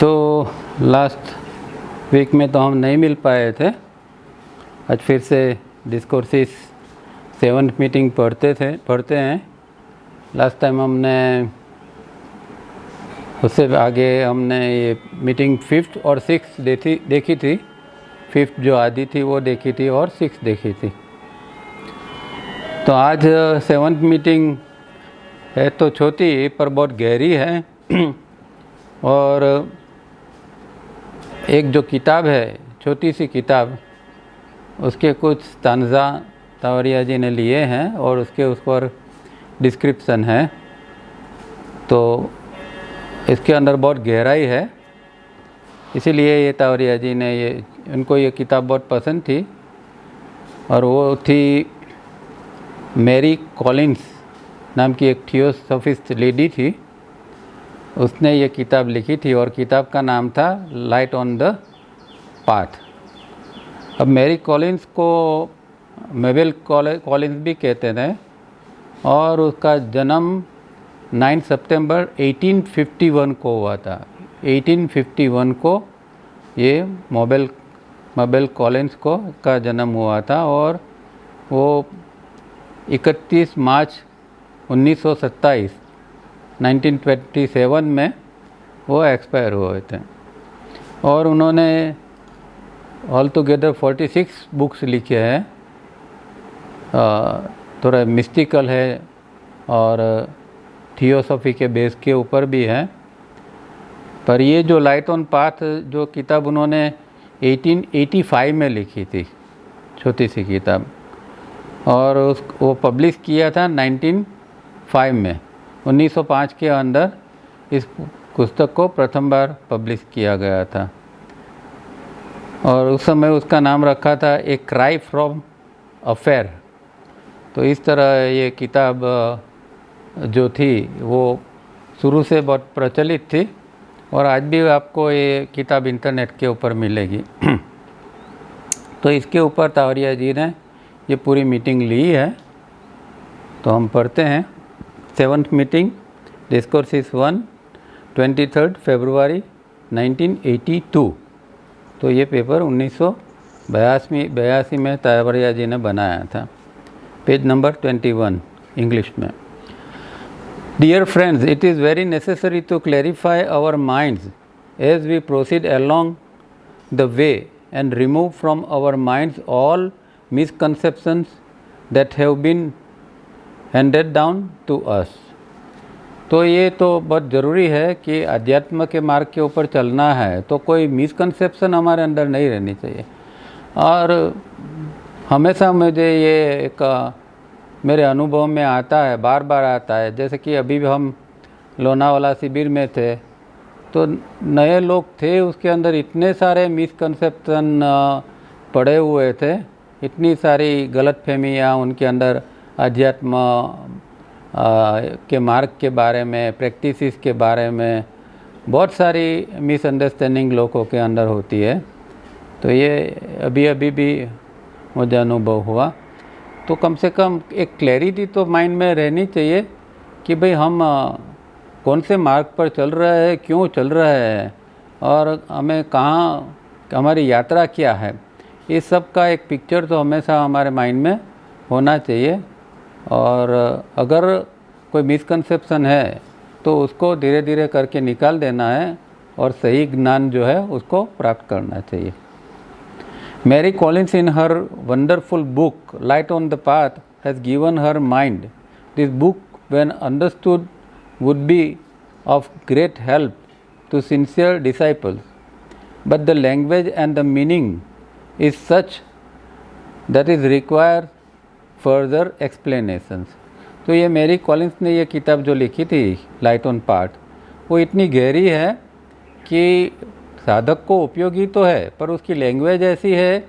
तो last week में तो हम नहीं मिल पाए थे। आज फिर से डिस्कोर्सेस 7th मीटिंग पढ़ते हैं। लास्ट टाइम हमने उससे आगे हमने ये मीटिंग 5th और 6th देखी थी। 5th जो आधी थी वो देखी थी और 6th देखी थी। तो आज 7th मीटिंग है तो छोटी पर बहुत गहरी है। और एक जो किताब है, छोटी सी किताब, उसके कुछ स्टांजा तावरिया जी ने लिए हैं और उसके उस पर डिस्क्रिप्शन है। तो इसके अंदर बहुत गहराई है, इसीलिए ये तावरिया जी ने उनको ये किताब बहुत पसंद थी। और वो थी मैरी कॉलिन्स नाम की एक थियोसॉफिस्ट लेडी थी, उसने ये किताब लिखी थी और किताब का नाम था लाइट ऑन द पाथ। अब मैरी कॉलिन्स को मेबल कॉलिन्स भी कहते थे और उसका जन्म 9 सितंबर 1851 को हुआ था। 1851 को ये मेबल कॉलिन्स को का जन्म हुआ था और वो 31 मार्च 1927 में वो एक्सपायर हुए थे। और उन्होंने ऑल टुगेदर 46 बुक्स लिखे हैं। थोड़ा मिस्टिकल है और थियोसॉफी के बेस के ऊपर भी है। पर ये जो लाइट ऑन पाथ जो किताब उन्होंने 1885 में लिखी थी, छोटी सी किताब, और वो पब्लिश किया था 1905 में। 1905 के अंदर इस पुस्तक को प्रथम बार पब्लिश किया गया था और उस समय उसका नाम रखा था ए क्राई फ्रॉम अफेयर। तो इस तरह ये किताब जो थी वो शुरू से बहुत प्रचलित थी और आज भी आपको ये किताब इंटरनेट के ऊपर मिलेगी। तो इसके ऊपर तावरिया जी ने ये पूरी मीटिंग ली है। तो हम पढ़ते हैं 7th मीटिंग डिस्कोर्सेस 1 23 फरवरी 1982। तो ये पेपर 1982 में तावरिया जी ने बनाया था। पेज नंबर 21 इंग्लिश में। Dear friends, it is very necessary to clarify our minds as we proceed along the way and remove from our minds all misconceptions that have been handed down to us। तो ये तो बहुत ज़रूरी है कि अध्यात्म के मार्ग के ऊपर चलना है तो कोई मिसकंसेप्शन हमारे अंदर नहीं रहनी चाहिए। और हमेशा मुझे ये एक मेरे अनुभव में आता है, बार बार आता है। जैसे कि अभी भी हम लोनावाला शिविर में थे तो नए लोग थे, उसके अंदर इतने सारे मिसकंसेप्शन पड़े हुए थे, इतनी सारी गलतफहमियाँ उनके अंदर अध्यात्म के मार्ग के बारे में, प्रैक्टिसेस के बारे में बहुत सारी मिसअंडरस्टैंडिंग लोगों के अंदर होती है। तो ये अभी भी मुझे अनुभव हुआ। तो कम से कम एक क्लैरिटी तो माइंड में रहनी चाहिए कि भाई हम कौन से मार्ग पर चल रहे हैं, क्यों चल रहे हैं और हमें कहाँ, हमारी यात्रा क्या है। इस सब का एक पिक्चर तो हमेशा हमारे माइंड में होना चाहिए। और अगर कोई मिसकंसेप्शन है तो उसको धीरे धीरे करके निकाल देना है और सही ज्ञान जो है उसको प्राप्त करना चाहिए। Mary Collins in her wonderful book Light on the Path has given her mind. This book, when understood, would be of great help to sincere disciples. But the language and the meaning is such that is require further explanations. तो ये Mary Collins ने ये किताब जो लिखी थी light on path, वो इतनी गहरी है कि साधक को उपयोगी तो है पर उसकी लैंग्वेज ऐसी है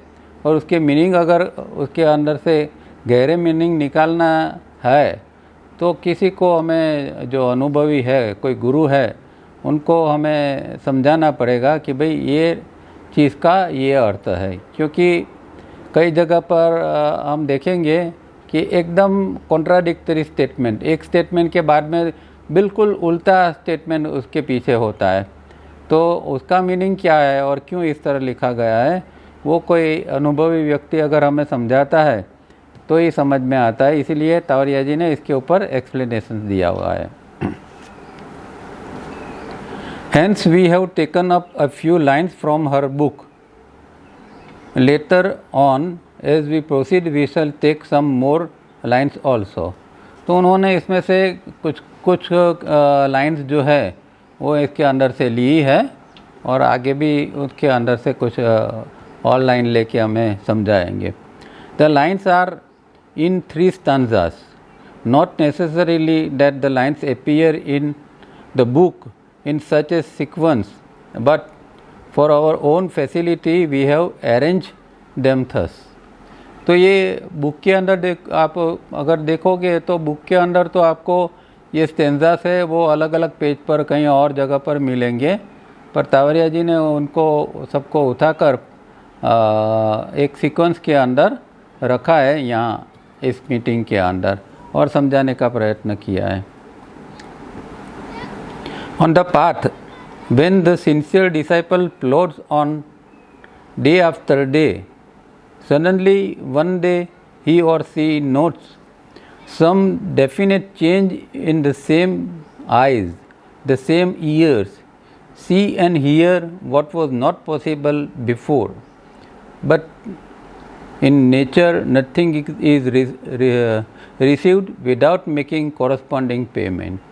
और उसके मीनिंग, अगर उसके अंदर से गहरे मीनिंग निकालना है तो किसी को, हमें जो अनुभवी है, कोई गुरु है, उनको हमें समझाना पड़ेगा कि भाई ये चीज़ का ये अर्थ है। क्योंकि कई जगह पर हम देखेंगे कि एकदम कॉन्ट्राडिक्टरी स्टेटमेंट, एक स्टेटमेंट के बाद में बिल्कुल उल्टा स्टेटमेंट उसके पीछे होता है। तो उसका मीनिंग क्या है और क्यों इस तरह लिखा गया है, वो कोई अनुभवी व्यक्ति अगर हमें समझाता है तो ही समझ में आता है। इसीलिए तावरिया जी ने इसके ऊपर एक्सप्लेनेशन दिया हुआ है। Hence we have taken up a few lines from her book. Later on as we proceed we shall take some more lines also. तो उन्होंने इसमें से कुछ लाइंस जो है वो इसके अंदर से ली है और आगे भी उसके अंदर से कुछ और लाइन लेके हमें समझाएंगे। The lines are in 3 stanzas. Not necessarily that the lines appear in the book in such a sequence, but for our own facility we have arranged them thus. तो ये बुक के अंदर आप अगर देखोगे तो बुक के अंदर तो आपको ये स्टेंजास है वो अलग अलग पेज पर कहीं और जगह पर मिलेंगे, पर तावरिया जी ने उनको सबको उठाकर एक सीक्वेंस के अंदर रखा है यहाँ इस मीटिंग के अंदर और समझाने का प्रयत्न किया है। On the path, when the sincere disciple plods on day after day, suddenly one day he or she notes some definite change in the same eyes, the same ears, see and hear what was not possible before. But in nature, nothing is received without making corresponding payment.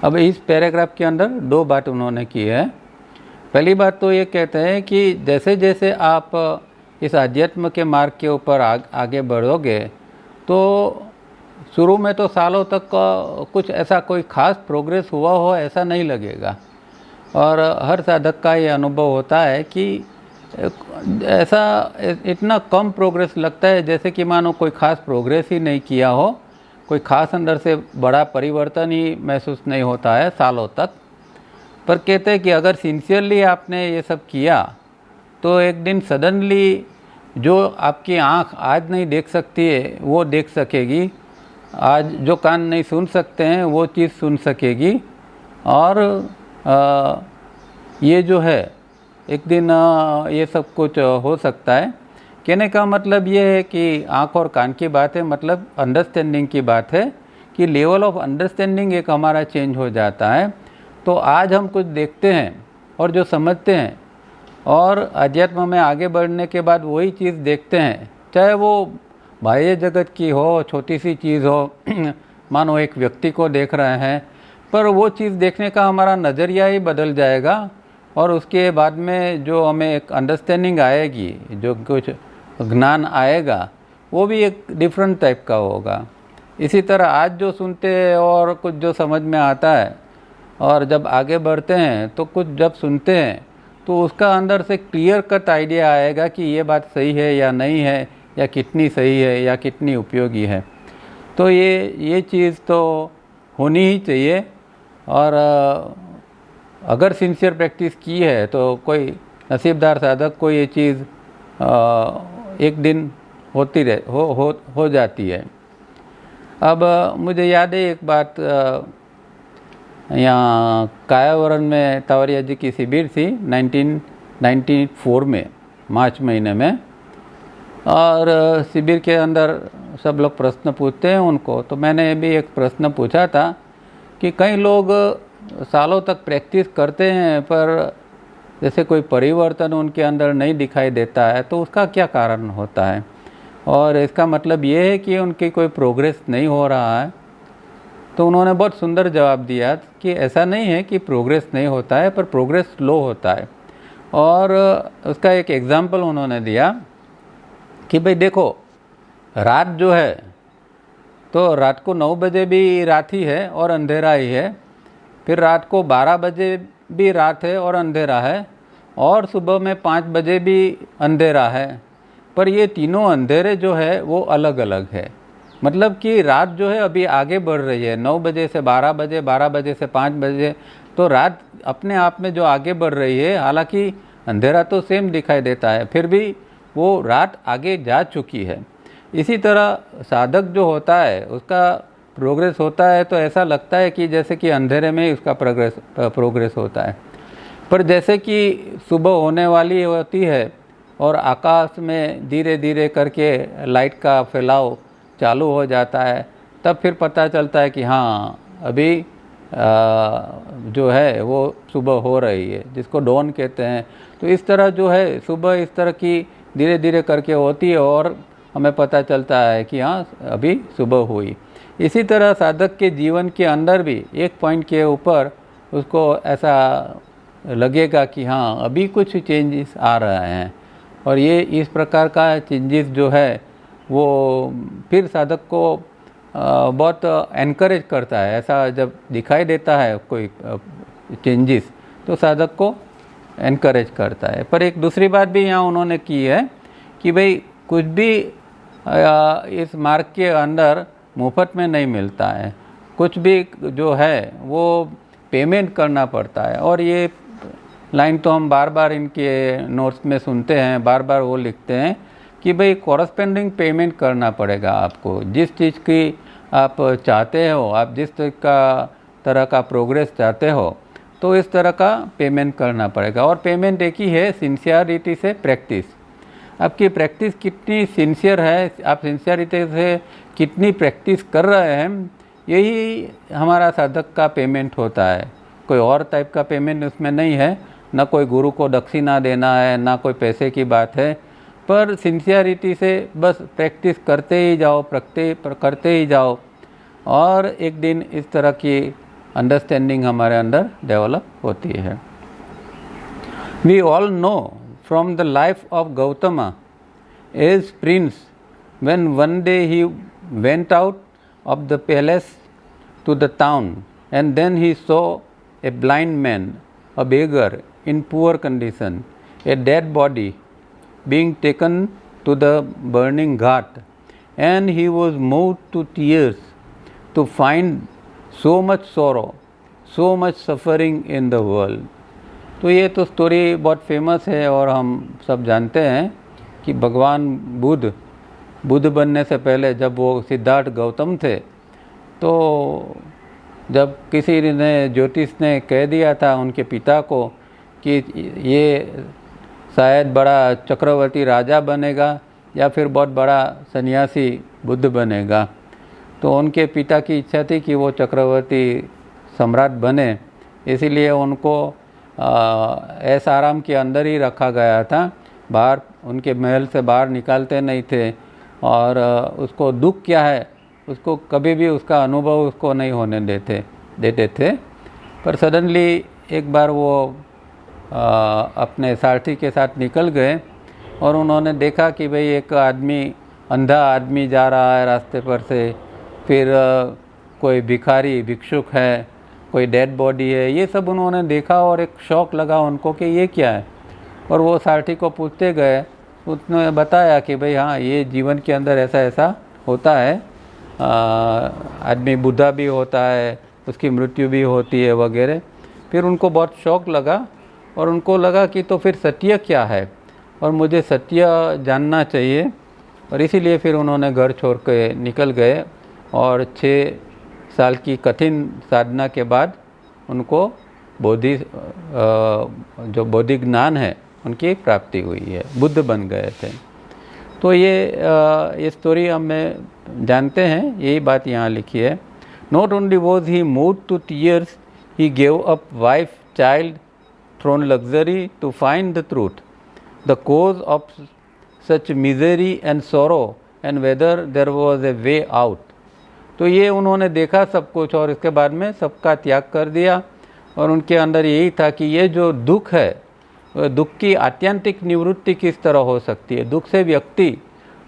अब इस paragraph के अंदर 2 बात उन्होंने की है। पहली बात तो ये कहते हैं कि जैसे जैसे आप इस आध्यात्म के मार्ग के ऊपर आगे बढ़ोगे तो शुरू में तो सालों तक कुछ ऐसा कोई ख़ास प्रोग्रेस हुआ हो ऐसा नहीं लगेगा, और हर साधक का ये अनुभव होता है कि ऐसा इतना कम प्रोग्रेस लगता है जैसे कि मानो कोई ख़ास प्रोग्रेस ही नहीं किया हो, कोई ख़ास अंदर से बड़ा परिवर्तन ही महसूस नहीं होता है सालों तक। पर कहते हैं कि अगर सिंसियरली आपने ये सब किया तो एक दिन सडनली जो आपकी आँख आज नहीं देख सकती है वो देख सकेगी, आज जो कान नहीं सुन सकते हैं वो चीज़ सुन सकेगी, और ये जो है एक दिन ये सब कुछ हो सकता है। कहने का मतलब ये है कि आँख और कान की बात है, मतलब अंडरस्टैंडिंग की बात है कि लेवल ऑफ अंडरस्टैंडिंग एक हमारा चेंज हो जाता है। तो आज हम कुछ देखते हैं और जो समझते हैं और अध्यात्म में आगे बढ़ने के बाद वही चीज़ देखते हैं, चाहे वो बाह्य जगत की हो, छोटी सी चीज़ हो, मानो एक व्यक्ति को देख रहे हैं, पर वो चीज़ देखने का हमारा नज़रिया ही बदल जाएगा और उसके बाद में जो हमें एक अंडरस्टैंडिंग आएगी, जो कुछ ज्ञान आएगा वो भी एक डिफरेंट टाइप का होगा। इसी तरह आज जो सुनते हैं और कुछ जो समझ में आता है और जब आगे बढ़ते हैं तो कुछ जब सुनते हैं तो उसका अंदर से क्लियर कट आइडिया आएगा कि ये बात सही है या नहीं है, या कितनी सही है या कितनी उपयोगी है। तो ये चीज़ तो होनी ही चाहिए, और अगर सिंसियर प्रैक्टिस की है तो कोई नसीबदार साधक को ये चीज़ एक दिन होती हो जाती है। अब मुझे याद है एक बात, यहाँ कायावरण में तावरिया जी की शिविर थी 1994 में मार्च महीने में, और शिविर के अंदर सब लोग प्रश्न पूछते हैं उनको, तो मैंने भी एक प्रश्न पूछा था कि कई लोग सालों तक प्रैक्टिस करते हैं पर जैसे कोई परिवर्तन उनके अंदर नहीं दिखाई देता है, तो उसका क्या कारण होता है, और इसका मतलब ये है कि उनकी कोई प्रोग्रेस नहीं हो रहा है। तो उन्होंने बहुत सुंदर जवाब दिया कि ऐसा नहीं है कि प्रोग्रेस नहीं होता है, पर प्रोग्रेस स्लो होता है। और उसका एक एग्जाम्पल उन्होंने दिया कि भाई देखो, रात जो है तो रात को 9 बजे भी रात ही है और अंधेरा ही है, फिर रात को 12 बजे भी रात है और अंधेरा है, और सुबह में 5 बजे भी अंधेरा है, पर ये तीनों अंधेरे जो है वो अलग अलग है। मतलब कि रात जो है अभी आगे बढ़ रही है, 9 बजे से 12 बजे, 12 बजे से 5 बजे, तो रात अपने आप में जो आगे बढ़ रही है, हालांकि अंधेरा तो सेम दिखाई देता है, फिर भी वो रात आगे जा चुकी है। इसी तरह साधक जो होता है उसका प्रोग्रेस होता है तो ऐसा लगता है कि जैसे कि अंधेरे में ही उसका प्रोग्रेस होता है, पर जैसे कि सुबह होने वाली होती है और आकाश में धीरे धीरे करके लाइट का फैलाव चालू हो जाता है, तब फिर पता चलता है कि हाँ अभी जो है वो सुबह हो रही है, जिसको डॉन कहते हैं। तो इस तरह जो है सुबह इस तरह की धीरे धीरे करके होती है और हमें पता चलता है कि हाँ अभी सुबह हुई। इसी तरह साधक के जीवन के अंदर भी एक पॉइंट के ऊपर उसको ऐसा लगेगा कि हाँ अभी कुछ चेंजेस आ रहे हैं, और ये इस प्रकार का चेंजेस जो है वो फिर साधक को बहुत एनकरेज करता है। ऐसा जब दिखाई देता है कोई चेंजेस तो साधक को एनकरेज करता है। पर एक दूसरी बात भी यहाँ उन्होंने की है कि भाई कुछ भी इस मार्ग के अंदर मुफ्त में नहीं मिलता है, कुछ भी जो है वो पेमेंट करना पड़ता है। और ये लाइन तो हम बार बार इनके नोट्स में सुनते हैं, बार बार वो लिखते हैं कि भाई कॉरस्पेंडिंग पेमेंट करना पड़ेगा आपको। जिस चीज़ की आप चाहते हो, आप जिस तरह का प्रोग्रेस चाहते हो, तो इस तरह का पेमेंट करना पड़ेगा। और पेमेंट एक ही है, सिंसियरिटी से प्रैक्टिस। आपकी प्रैक्टिस कितनी सिंसियर है, आप सिंसियरिटी से कितनी प्रैक्टिस कर रहे हैं, यही हमारा साधक का पेमेंट होता है। कोई और टाइप का पेमेंट उसमें नहीं है, ना कोई गुरु को दक्षिणा देना है, ना कोई पैसे की बात है। पर सिंसियरिटी से बस प्रैक्टिस करते ही जाओ, करते ही जाओ, और एक दिन इस तरह की अंडरस्टैंडिंग हमारे अंदर डेवलप होती है। We all know from the life of Gautama as prince, when one day he went out of the palace to the town, and then he saw a blind man, a beggar in poor condition, a dead body being taken to the burning ghat, and he was moved to tears to find so much sorrow, so much suffering in the world. तो ये तो story बहुत famous है और हम सब जानते हैं कि भगवान बुद्ध बनने से पहले जब वो सिद्धार्थ गौतम थे, तो जब किसी ने ज्योतिष ने कह दिया था उनके पिता को कि ये शायद बड़ा चक्रवर्ती राजा बनेगा या फिर बहुत बड़ा सन्यासी बुद्ध बनेगा, तो उनके पिता की इच्छा थी कि वो चक्रवर्ती सम्राट बने। इसीलिए उनको ऐस आराम के अंदर ही रखा गया था, बाहर उनके महल से बाहर निकालते नहीं थे। और उसको दुख क्या है उसको कभी भी उसका अनुभव उसको नहीं होने देते थे। पर सडनली एक बार वो अपने सारथी के साथ निकल गए और उन्होंने देखा कि भाई एक आदमी, अंधा आदमी जा रहा है रास्ते पर से, फिर कोई भिखारी भिक्षुक है, कोई डेड बॉडी है, ये सब उन्होंने देखा और एक शौक लगा उनको कि ये क्या है। और वो सारथी को पूछते गए, उसने बताया कि भाई हाँ ये जीवन के अंदर ऐसा ऐसा होता है, आदमी बुढ़ा भी होता है, उसकी मृत्यु भी होती है वगैरह। फिर उनको बहुत शौक लगा और उनको लगा कि तो फिर सत्य क्या है और मुझे सत्य जानना चाहिए। और इसीलिए फिर उन्होंने घर छोड़ के निकल गए और 6 साल की कठिन साधना के बाद उनको जो बोधि ज्ञान है उनकी प्राप्ति हुई है, बुद्ध बन गए थे। तो ये स्टोरी हमें जानते हैं, यही बात यहाँ लिखी है। Not only was he moved to tears, he gave up wife, child, throne luxury to find the truth, the cause of such misery and sorrow, and whether there was a way out. तो ये उन्होंने देखा सब कुछ और इसके बाद में सबका त्याग कर दिया। और उनके अंदर यही था कि ये जो दुख है, दुख की आत्यंतिक निवृत्ति किस तरह हो सकती है, दुख से व्यक्ति,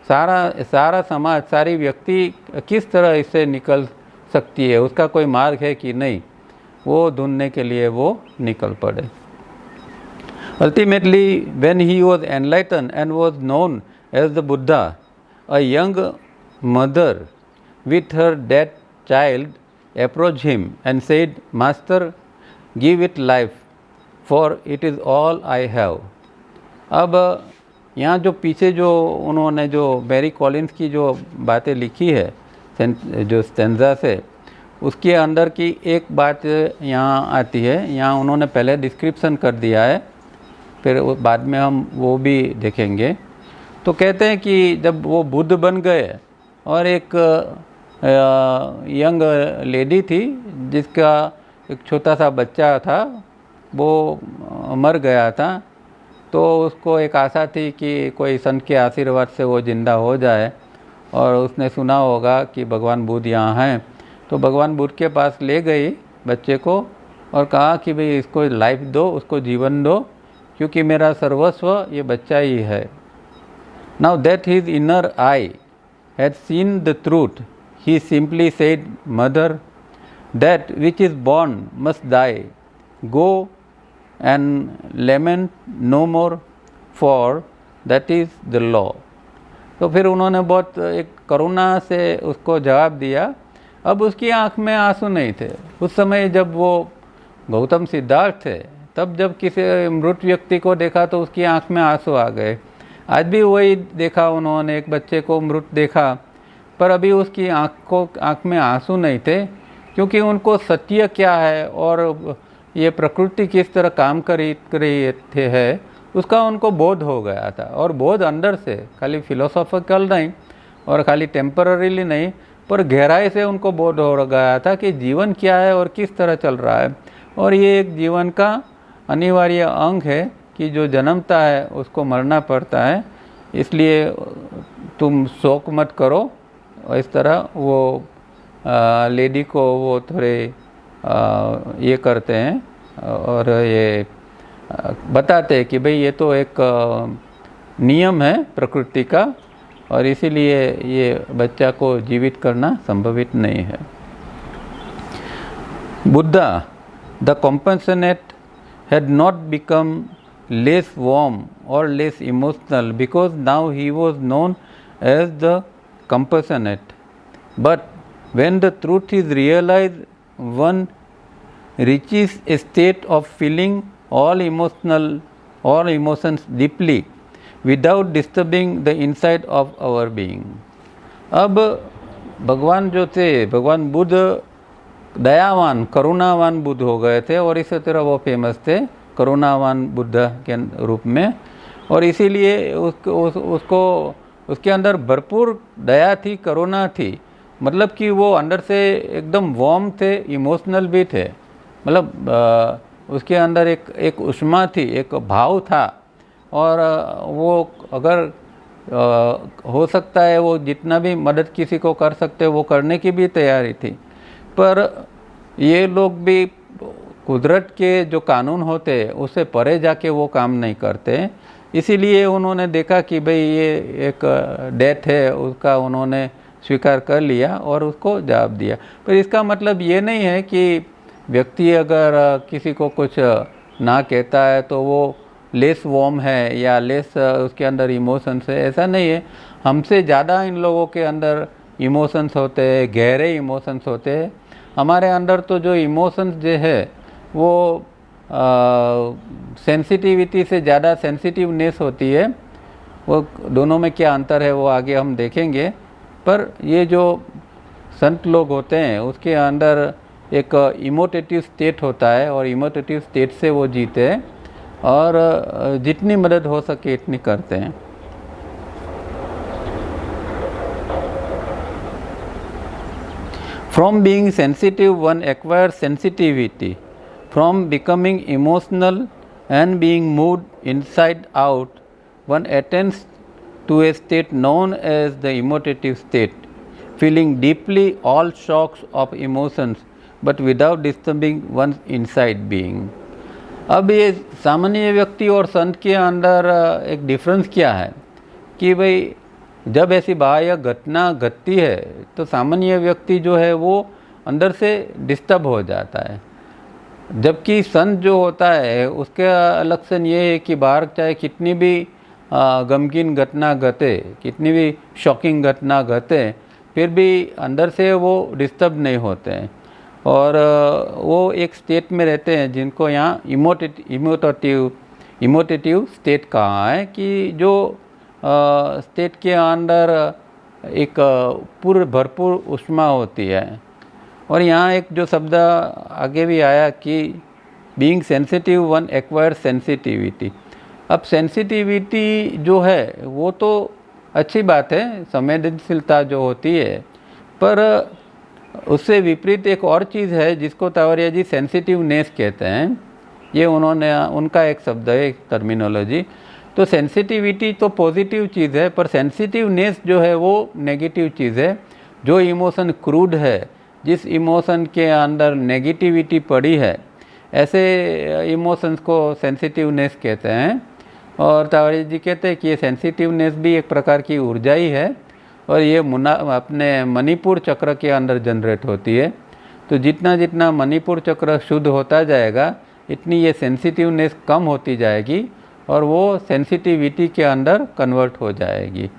सारा समाज, सारी व्यक्ति किस तरह इससे निकल सकती है, उसका कोई मार्ग है कि नहीं, वो ढूंढने के लिए वो निकल पड़े। Ultimately when he was enlighten and was known as the Buddha, a young mother with her dead child approached him and said, Master, give it life, for it is all I have. अब यहाँ जो पीछे जो उन्होंने जो Mary Collins की जो बातें लिखी है जो स्टेंजा से, उसके अंदर की एक बात यहाँ आती है, यहाँ उन्होंने पहले डिस्क्रिप्शन कर दिया है, फिर बाद में हम वो भी देखेंगे। तो कहते हैं कि जब वो बुद्ध बन गए और एक यंग लेडी थी जिसका एक छोटा सा बच्चा था, वो मर गया था, तो उसको एक आशा थी कि कोई संत के आशीर्वाद से वो ज़िंदा हो जाए, और उसने सुना होगा कि भगवान बुद्ध यहाँ हैं, तो भगवान बुद्ध के पास ले गई बच्चे को और कहा कि भाई इसको लाइफ दो, उसको जीवन दो, क्योंकि मेरा सर्वस्व ये बच्चा ही है। Now that his inner eye had seen the truth, he simply said, mother, that which is born must die, go and lament no more, for that is the law. तो फिर उन्होंने बहुत एक करुणा से उसको जवाब दिया। अब उसकी आंख में आंसू नहीं थे। उस समय जब वो गौतम सिद्धार्थ थे, तब जब किसी मृत व्यक्ति को देखा तो उसकी आंख में आंसू आ गए। आज भी वही देखा उन्होंने, एक बच्चे को मृत देखा, पर अभी उसकी आंख में आंसू नहीं थे, क्योंकि उनको सत्य क्या है और ये प्रकृति किस तरह काम कर रही है उसका उनको बोध हो गया था। और बोध अंदर से, खाली फिलोसॉफिकल नहीं और खाली टेम्पररीली नहीं, पर गहराई से उनको बोध हो गया था कि जीवन क्या है और किस तरह चल रहा है, और ये एक जीवन का अनिवार्य अंग है कि जो जन्मता है उसको मरना पड़ता है, इसलिए तुम शोक मत करो। इस तरह वो लेडी को वो थोड़े ये करते हैं और ये बताते हैं कि भाई ये तो एक नियम है प्रकृति का, और इसीलिए ये बच्चा को जीवित करना संभवित नहीं है। Buddha, the compassionate, had not become less warm or less emotional because now he was known as the compassionate. But when the truth is realized, one reaches a state of feeling all emotions deeply without disturbing the inside of our being. अब भगवान जो थे, भगवान बुद्ध दयावान, करुणावान बुद्ध हो गए थे, और इसी तरह वो फेमस थे करुणावान बुद्ध के रूप में, और इसीलिए उसको उसके अंदर भरपूर दया थी, करुणा थी। मतलब कि वो अंदर से एकदम वार्म थे, इमोशनल भी थे, मतलब उसके अंदर एक उष्मा थी, एक भाव था, और वो अगर हो सकता है वो जितना भी मदद किसी को कर सकते वो करने की भी तैयारी थी। पर ये लोग भी कुदरत के जो कानून होते उससे परे जाके वो काम नहीं करते, इसीलिए उन्होंने देखा कि भाई ये एक डेथ है, उसका उन्होंने स्वीकार कर लिया और उसको जवाब दिया। पर इसका मतलब ये नहीं है कि व्यक्ति अगर किसी को कुछ ना कहता है तो वो लेस वार्म है या लेस उसके अंदर इमोशंस है, ऐसा नहीं है। हमसे ज़्यादा इन लोगों के अंदर इमोशंस होते हैं, गहरे इमोशंस होते हैं। हमारे अंदर तो जो इमोशंस जो है वो सेंसिटिविटी से ज़्यादा सेंसिटिवनेस होती है। वो दोनों में क्या अंतर है वो आगे हम देखेंगे। पर ये जो संत लोग होते हैं उसके अंदर एक इमोटेटिव स्टेट होता है, और इमोटेटिव स्टेट से वो जीते हैं और जितनी मदद हो सके इतनी करते हैं। From being sensitive, one acquires sensitivity. From becoming emotional and being moved inside out, one attains to a state known as the emotive state, feeling deeply all shocks of emotions but without disturbing one's inside being. अब ये सामान्य व्यक्ति और संत के अंदर एक difference क्या है कि भाई जब ऐसी बाह्य घटना घटती है तो सामान्य व्यक्ति जो है वो अंदर से डिस्टर्ब हो जाता है, जबकि संत जो होता है उसका लक्षण ये है कि बाहर चाहे कितनी भी गमगीन घटना घटे, कितनी भी शॉकिंग घटना घटे, फिर भी अंदर से वो डिस्टर्ब नहीं होते हैं और वो एक स्टेट में रहते हैं जिनको यहाँ इमोटेटिव स्टेट कहा है कि जो स्टेट के अंदर एक भरपूर उष्मा होती है और यहाँ एक जो शब्द आगे भी आया कि being sensitive one acquire sensitivity. अब सेंसिटिविटी जो है वो तो अच्छी बात है, संवेदनशीलता जो होती है, पर उससे विपरीत एक और चीज़ है जिसको तावरिया जी सेंसिटिवनेस कहते हैं। ये उनका एक शब्द है, एक टर्मिनोलॉजी। तो सेंसिटिविटी तो पॉजिटिव चीज़ है, पर सेंसिटिवनेस जो है वो नेगेटिव चीज़ है। जो इमोशन क्रूड है, जिस इमोशन के अंदर नेगेटिविटी पड़ी है, ऐसे इमोशंस को सेंसिटिवनेस कहते हैं। और तावरिया जी कहते हैं कि ये सेंसिटिवनेस भी एक प्रकार की ऊर्जा ही है, और ये अपने मणिपुर चक्र के अंदर जनरेट होती है। तो जितना जितना मणिपुर चक्र शुद्ध होता जाएगा, इतनी ये सेंसिटिवनेस कम होती जाएगी और वो सेंसिटिविटी के अंदर कन्वर्ट हो जाएगी।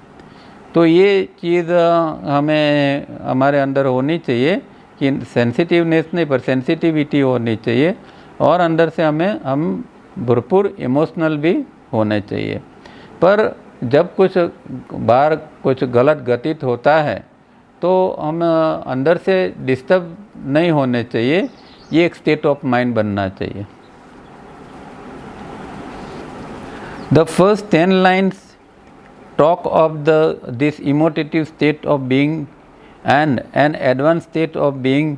तो ये चीज़ हमें हमारे अंदर होनी चाहिए कि सेंसिटिवनेस नहीं पर सेंसिटिविटी होनी चाहिए, और अंदर से हम भरपूर इमोशनल भी होने चाहिए। पर जब कुछ बार कुछ गलत घटित होता है तो हम अंदर से डिस्टर्ब नहीं होने चाहिए, ये एक स्टेट ऑफ माइंड बनना चाहिए। The first 10 lines talk of this emotive state of being and an advanced state of being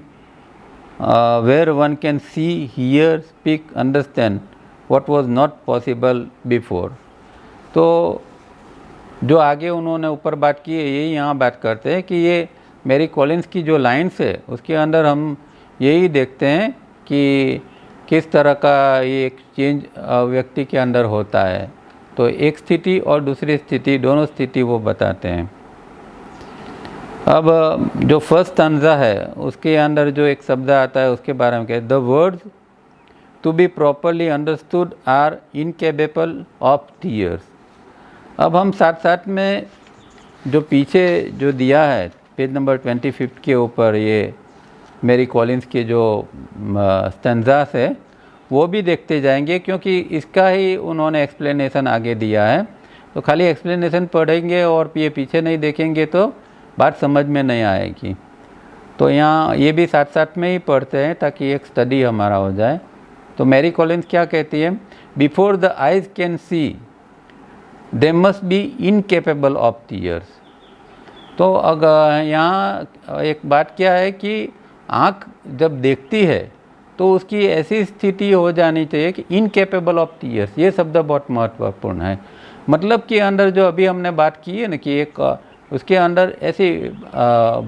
where one can see, hear, speak, understand what was not possible before। तो जो आगे उन्होंने ऊपर बात की है, यही यहाँ बात करते हैं कि ये मैरी कॉलिन्स की जो लाइन्स है उसके अंदर हम यही देखते हैं कि किस तरह का ये एक चेंज व्यक्ति के अंदर होता है। तो एक स्थिति और दूसरी स्थिति, दोनों स्थिति वो बताते हैं। अब जो फर्स्ट स्टैंजा है उसके अंदर जो एक शब्द आता है उसके बारे में कहते हैं, the words to be properly understood are incapable of tears. अब हम साथ साथ में जो पीछे जो दिया है पेज नंबर 25 के ऊपर, ये मैरी कॉलिन्स के जो स्टैंजास है वो भी देखते जाएंगे, क्योंकि इसका ही उन्होंने एक्सप्लेनेशन आगे दिया है। तो खाली एक्सप्लेनेशन पढ़ेंगे और ये पीछे नहीं देखेंगे तो बात समझ में नहीं आएगी। तो यहाँ ये भी साथ साथ में ही पढ़ते हैं ताकि एक स्टडी हमारा हो जाए। तो मैरी कॉलिन्स क्या कहती है, before the eyes can see they must be incapable of tears. तो अगर यहाँ एक बात क्या है कि आँख जब देखती है तो उसकी ऐसी स्थिति हो जानी चाहिए कि इनकेपेबल ऑफ टीयर्स। ये शब्द बहुत महत्वपूर्ण है। मतलब कि अंदर जो अभी हमने बात की है ना कि एक उसके अंदर ऐसी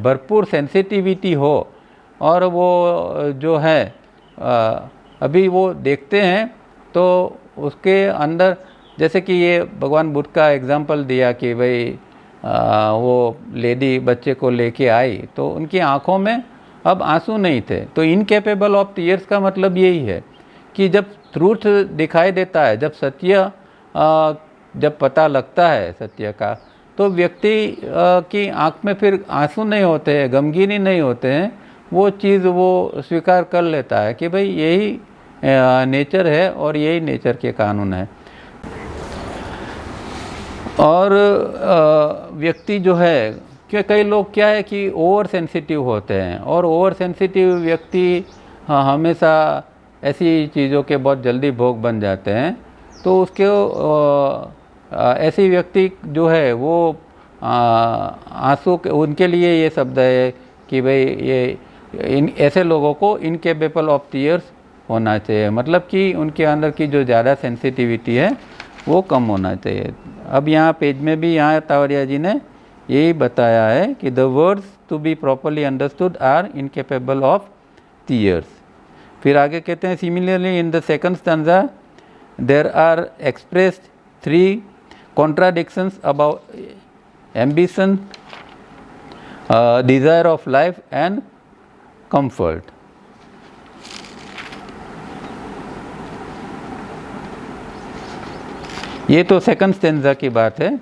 भरपूर सेंसिटिविटी हो, और वो जो है अभी वो देखते हैं तो उसके अंदर, जैसे कि ये भगवान बुद्ध का एग्जाम्पल दिया कि भाई वो लेडी बच्चे को लेके आई तो उनकी आँखों में अब आंसू नहीं थे। तो इनकेपेबल ऑफ टीयर्स का मतलब यही है कि जब ट्रूथ दिखाई देता है, जब सत्य जब पता लगता है सत्य का, तो व्यक्ति की आँख में फिर आंसू नहीं होते हैं, गमगीनी नहीं होते हैं। वो चीज़ वो स्वीकार कर लेता है कि भाई यही नेचर है और यही नेचर के कानून है। और व्यक्ति जो है कि कई लोग क्या है कि ओवर सेंसिटिव होते हैं, और ओवर सेंसिटिव व्यक्ति हमेशा ऐसी चीज़ों के बहुत जल्दी भोग बन जाते हैं। तो उसके ऐसी व्यक्ति जो है वो आंसू उनके लिए ये शब्द है कि भाई ये ऐसे लोगों को इनकेपेबल ऑफ टीयर्स होना चाहिए। मतलब कि उनके अंदर की जो ज़्यादा सेंसिटिविटी है वो कम होना चाहिए। अब यहाँ पेज में भी यहाँ तावरिया जी ने यही बताया है कि the words to be properly understood are incapable of tears. फिर आगे कहते हैं, similarly in the second stanza there are expressed 3 contradictions about ambition, desire of life and comfort। ये तो सेकंड स्टैंजा की बात है,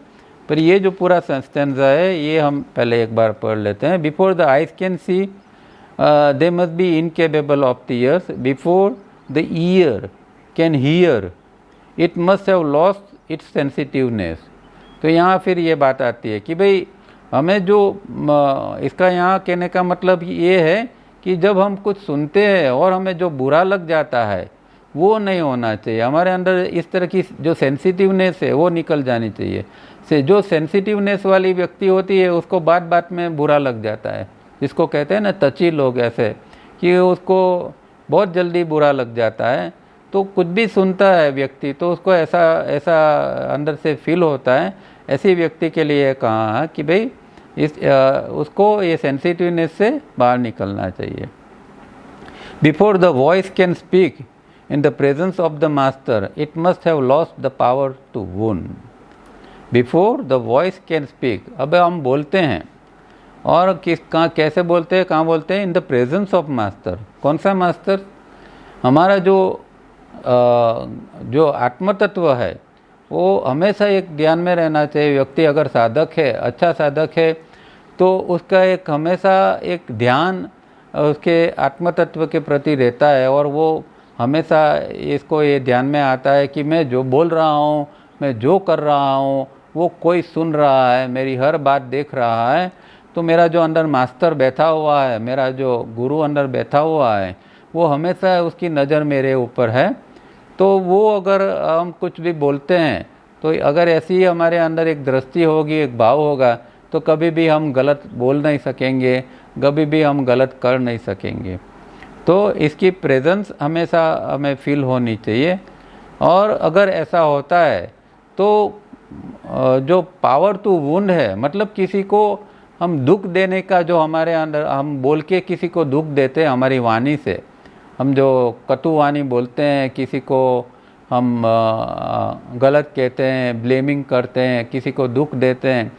पर ये जो पूरा स्टैंजा है ये हम पहले एक बार पढ़ लेते हैं। Before the eyes can see they must be incapable of tears, before the year can hear it must have lost its sensitiveness. तो यहाँ फिर ये बात आती है कि भाई हमें जो इसका यहाँ कहने का मतलब ये है कि जब हम कुछ सुनते हैं और हमें जो बुरा लग जाता है वो नहीं होना चाहिए। हमारे अंदर इस तरह की जो सेंसिटिवनेस है वो निकल जानी चाहिए। से जो सेंसिटिवनेस वाली व्यक्ति होती है उसको बात बात में बुरा लग जाता है, जिसको कहते हैं ना टची लोग, ऐसे कि उसको बहुत जल्दी बुरा लग जाता है। तो कुछ भी सुनता है व्यक्ति तो उसको ऐसा ऐसा अंदर से फील होता है। ऐसी व्यक्ति के लिए कहा कि भाई उसको ये सेंसिटिवनेस से बाहर निकलना चाहिए। Before the voice can speak in the presence of the master it must have lost the power to wound. Before the voice can speak, अब हम बोलते हैं और कैसे बोलते हैं, कहाँ बोलते हैं? इन द प्रेजेंस ऑफ मास्टर। कौन सा मास्टर? हमारा जो आत्म तत्व है वो हमेशा एक ध्यान में रहना चाहिए। व्यक्ति अगर साधक है, अच्छा साधक है, तो उसका एक हमेशा एक ध्यान उसके आत्म तत्व के प्रति रहता है और वो हमेशा इसको ये ध्यान में आता है कि मैं जो बोल रहा हूँ, मैं जो कर रहा हूँ, वो कोई सुन रहा है, मेरी हर बात देख रहा है। तो मेरा जो अंदर मास्टर बैठा हुआ है, मेरा जो गुरु अंदर बैठा हुआ है, वो हमेशा उसकी नज़र मेरे ऊपर है। तो वो अगर हम कुछ भी बोलते हैं तो अगर ऐसी हमारे अंदर एक दृष्टि होगी, एक भाव होगा, तो कभी भी हम गलत बोल नहीं सकेंगे, कभी भी हम गलत कर नहीं सकेंगे। तो इसकी प्रेजेंस हमेशा हमें फील होनी चाहिए। और अगर ऐसा होता है तो जो पावर टू वुंड है, मतलब किसी को हम दुख देने का जो हमारे अंदर, हम बोल के किसी को दुख देते हैं हमारी वाणी से, हम जो कटु वाणी बोलते हैं, किसी को हम गलत कहते हैं, ब्लेमिंग करते हैं, किसी को दुख देते हैं,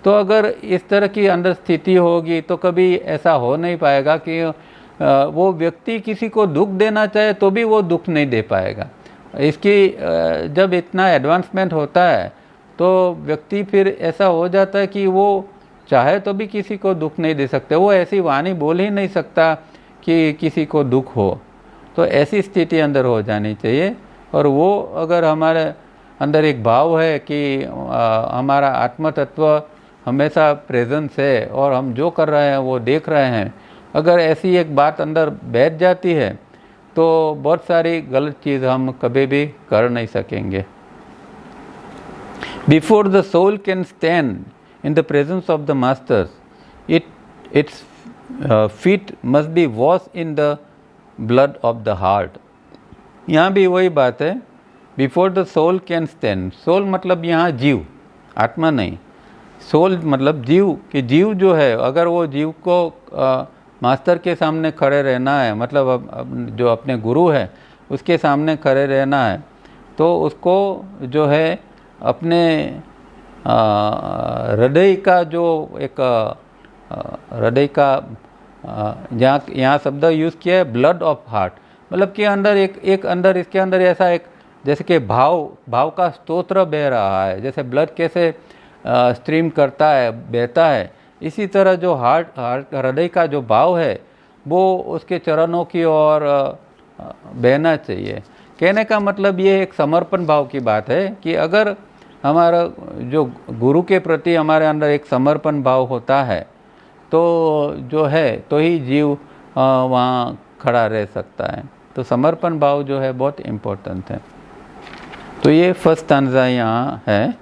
तो अगर इस तरह की अंदर स्थिति होगी तो कभी ऐसा हो नहीं पाएगा कि वो व्यक्ति किसी को दुख देना चाहे तो भी वो दुख नहीं दे पाएगा। इसकी जब इतना एडवांसमेंट होता है तो व्यक्ति फिर ऐसा हो जाता है कि वो चाहे तो भी किसी को दुख नहीं दे सकते, वो ऐसी वाणी बोल ही नहीं सकता कि किसी को दुख हो। तो ऐसी स्थिति अंदर हो जानी चाहिए। और वो अगर हमारे अंदर एक भाव है कि हमारा आत्म तत्व हमेशा प्रेजेंस है और हम जो कर रहे हैं वो देख रहे हैं, अगर ऐसी एक बात अंदर बैठ जाती है तो बहुत सारी गलत चीज़ हम कभी भी कर नहीं सकेंगे। Before the soul can stand in the presence of the masters its feet must be wash in the blood of the heart. यहाँ भी वही बात है, before the soul can stand. Soul मतलब यहाँ जीव, आत्मा नहीं। सोल मतलब जीव, कि जीव जो है अगर वो जीव को मास्टर के सामने खड़े रहना है, मतलब अब जो अपने गुरु है उसके सामने खड़े रहना है, तो उसको जो है अपने हृदय का जो एक हृदय का यहाँ शब्द यूज़ किया है ब्लड ऑफ हार्ट, मतलब कि अंदर एक अंदर इसके अंदर ऐसा एक जैसे कि भाव का स्तोत्र बह रहा है, जैसे ब्लड कैसे स्ट्रीम करता है, बहता है, इसी तरह जो हार्ट हृदय का जो भाव है वो उसके चरणों की ओर बहना चाहिए। कहने का मतलब ये एक समर्पण भाव की बात है कि अगर हमारा जो गुरु के प्रति हमारे अंदर एक समर्पण भाव होता है तो जो है तो ही जीव वहाँ खड़ा रह सकता है। तो समर्पण भाव जो है बहुत इम्पोर्टेंट है। तो ये फर्स्ट स्टांजा यहाँ है।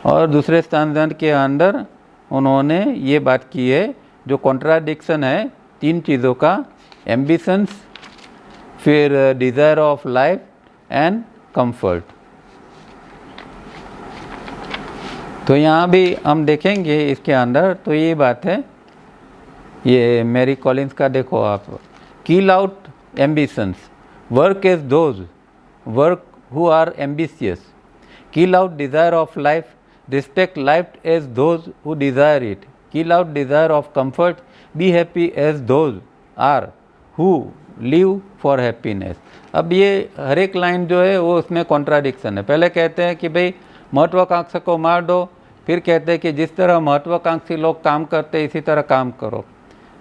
और दूसरे स्टांजा के अंदर उन्होंने ये बात की है जो कॉन्ट्राडिक्शन है तीन चीज़ों का, एम्बिशंस, फिर desire of life and comfort. तो यहाँ भी हम देखेंगे इसके अंदर, तो ये बात है, ये मैरी कॉलिंस का देखो आप, kill out ambitions, work as those work who are ambitious, kill out desire of life, respect life as those who desire it, kill out desire of comfort, be happy as those are who live for happiness। अब ये हर एक line जो है वो उसमें contradiction है। पहले कहते हैं कि भाई महत्वाकांक्षा को मार दो, फिर कहते हैं कि जिस तरह महत्वाकांक्षी लोग काम करते हैं इसी तरह काम करो,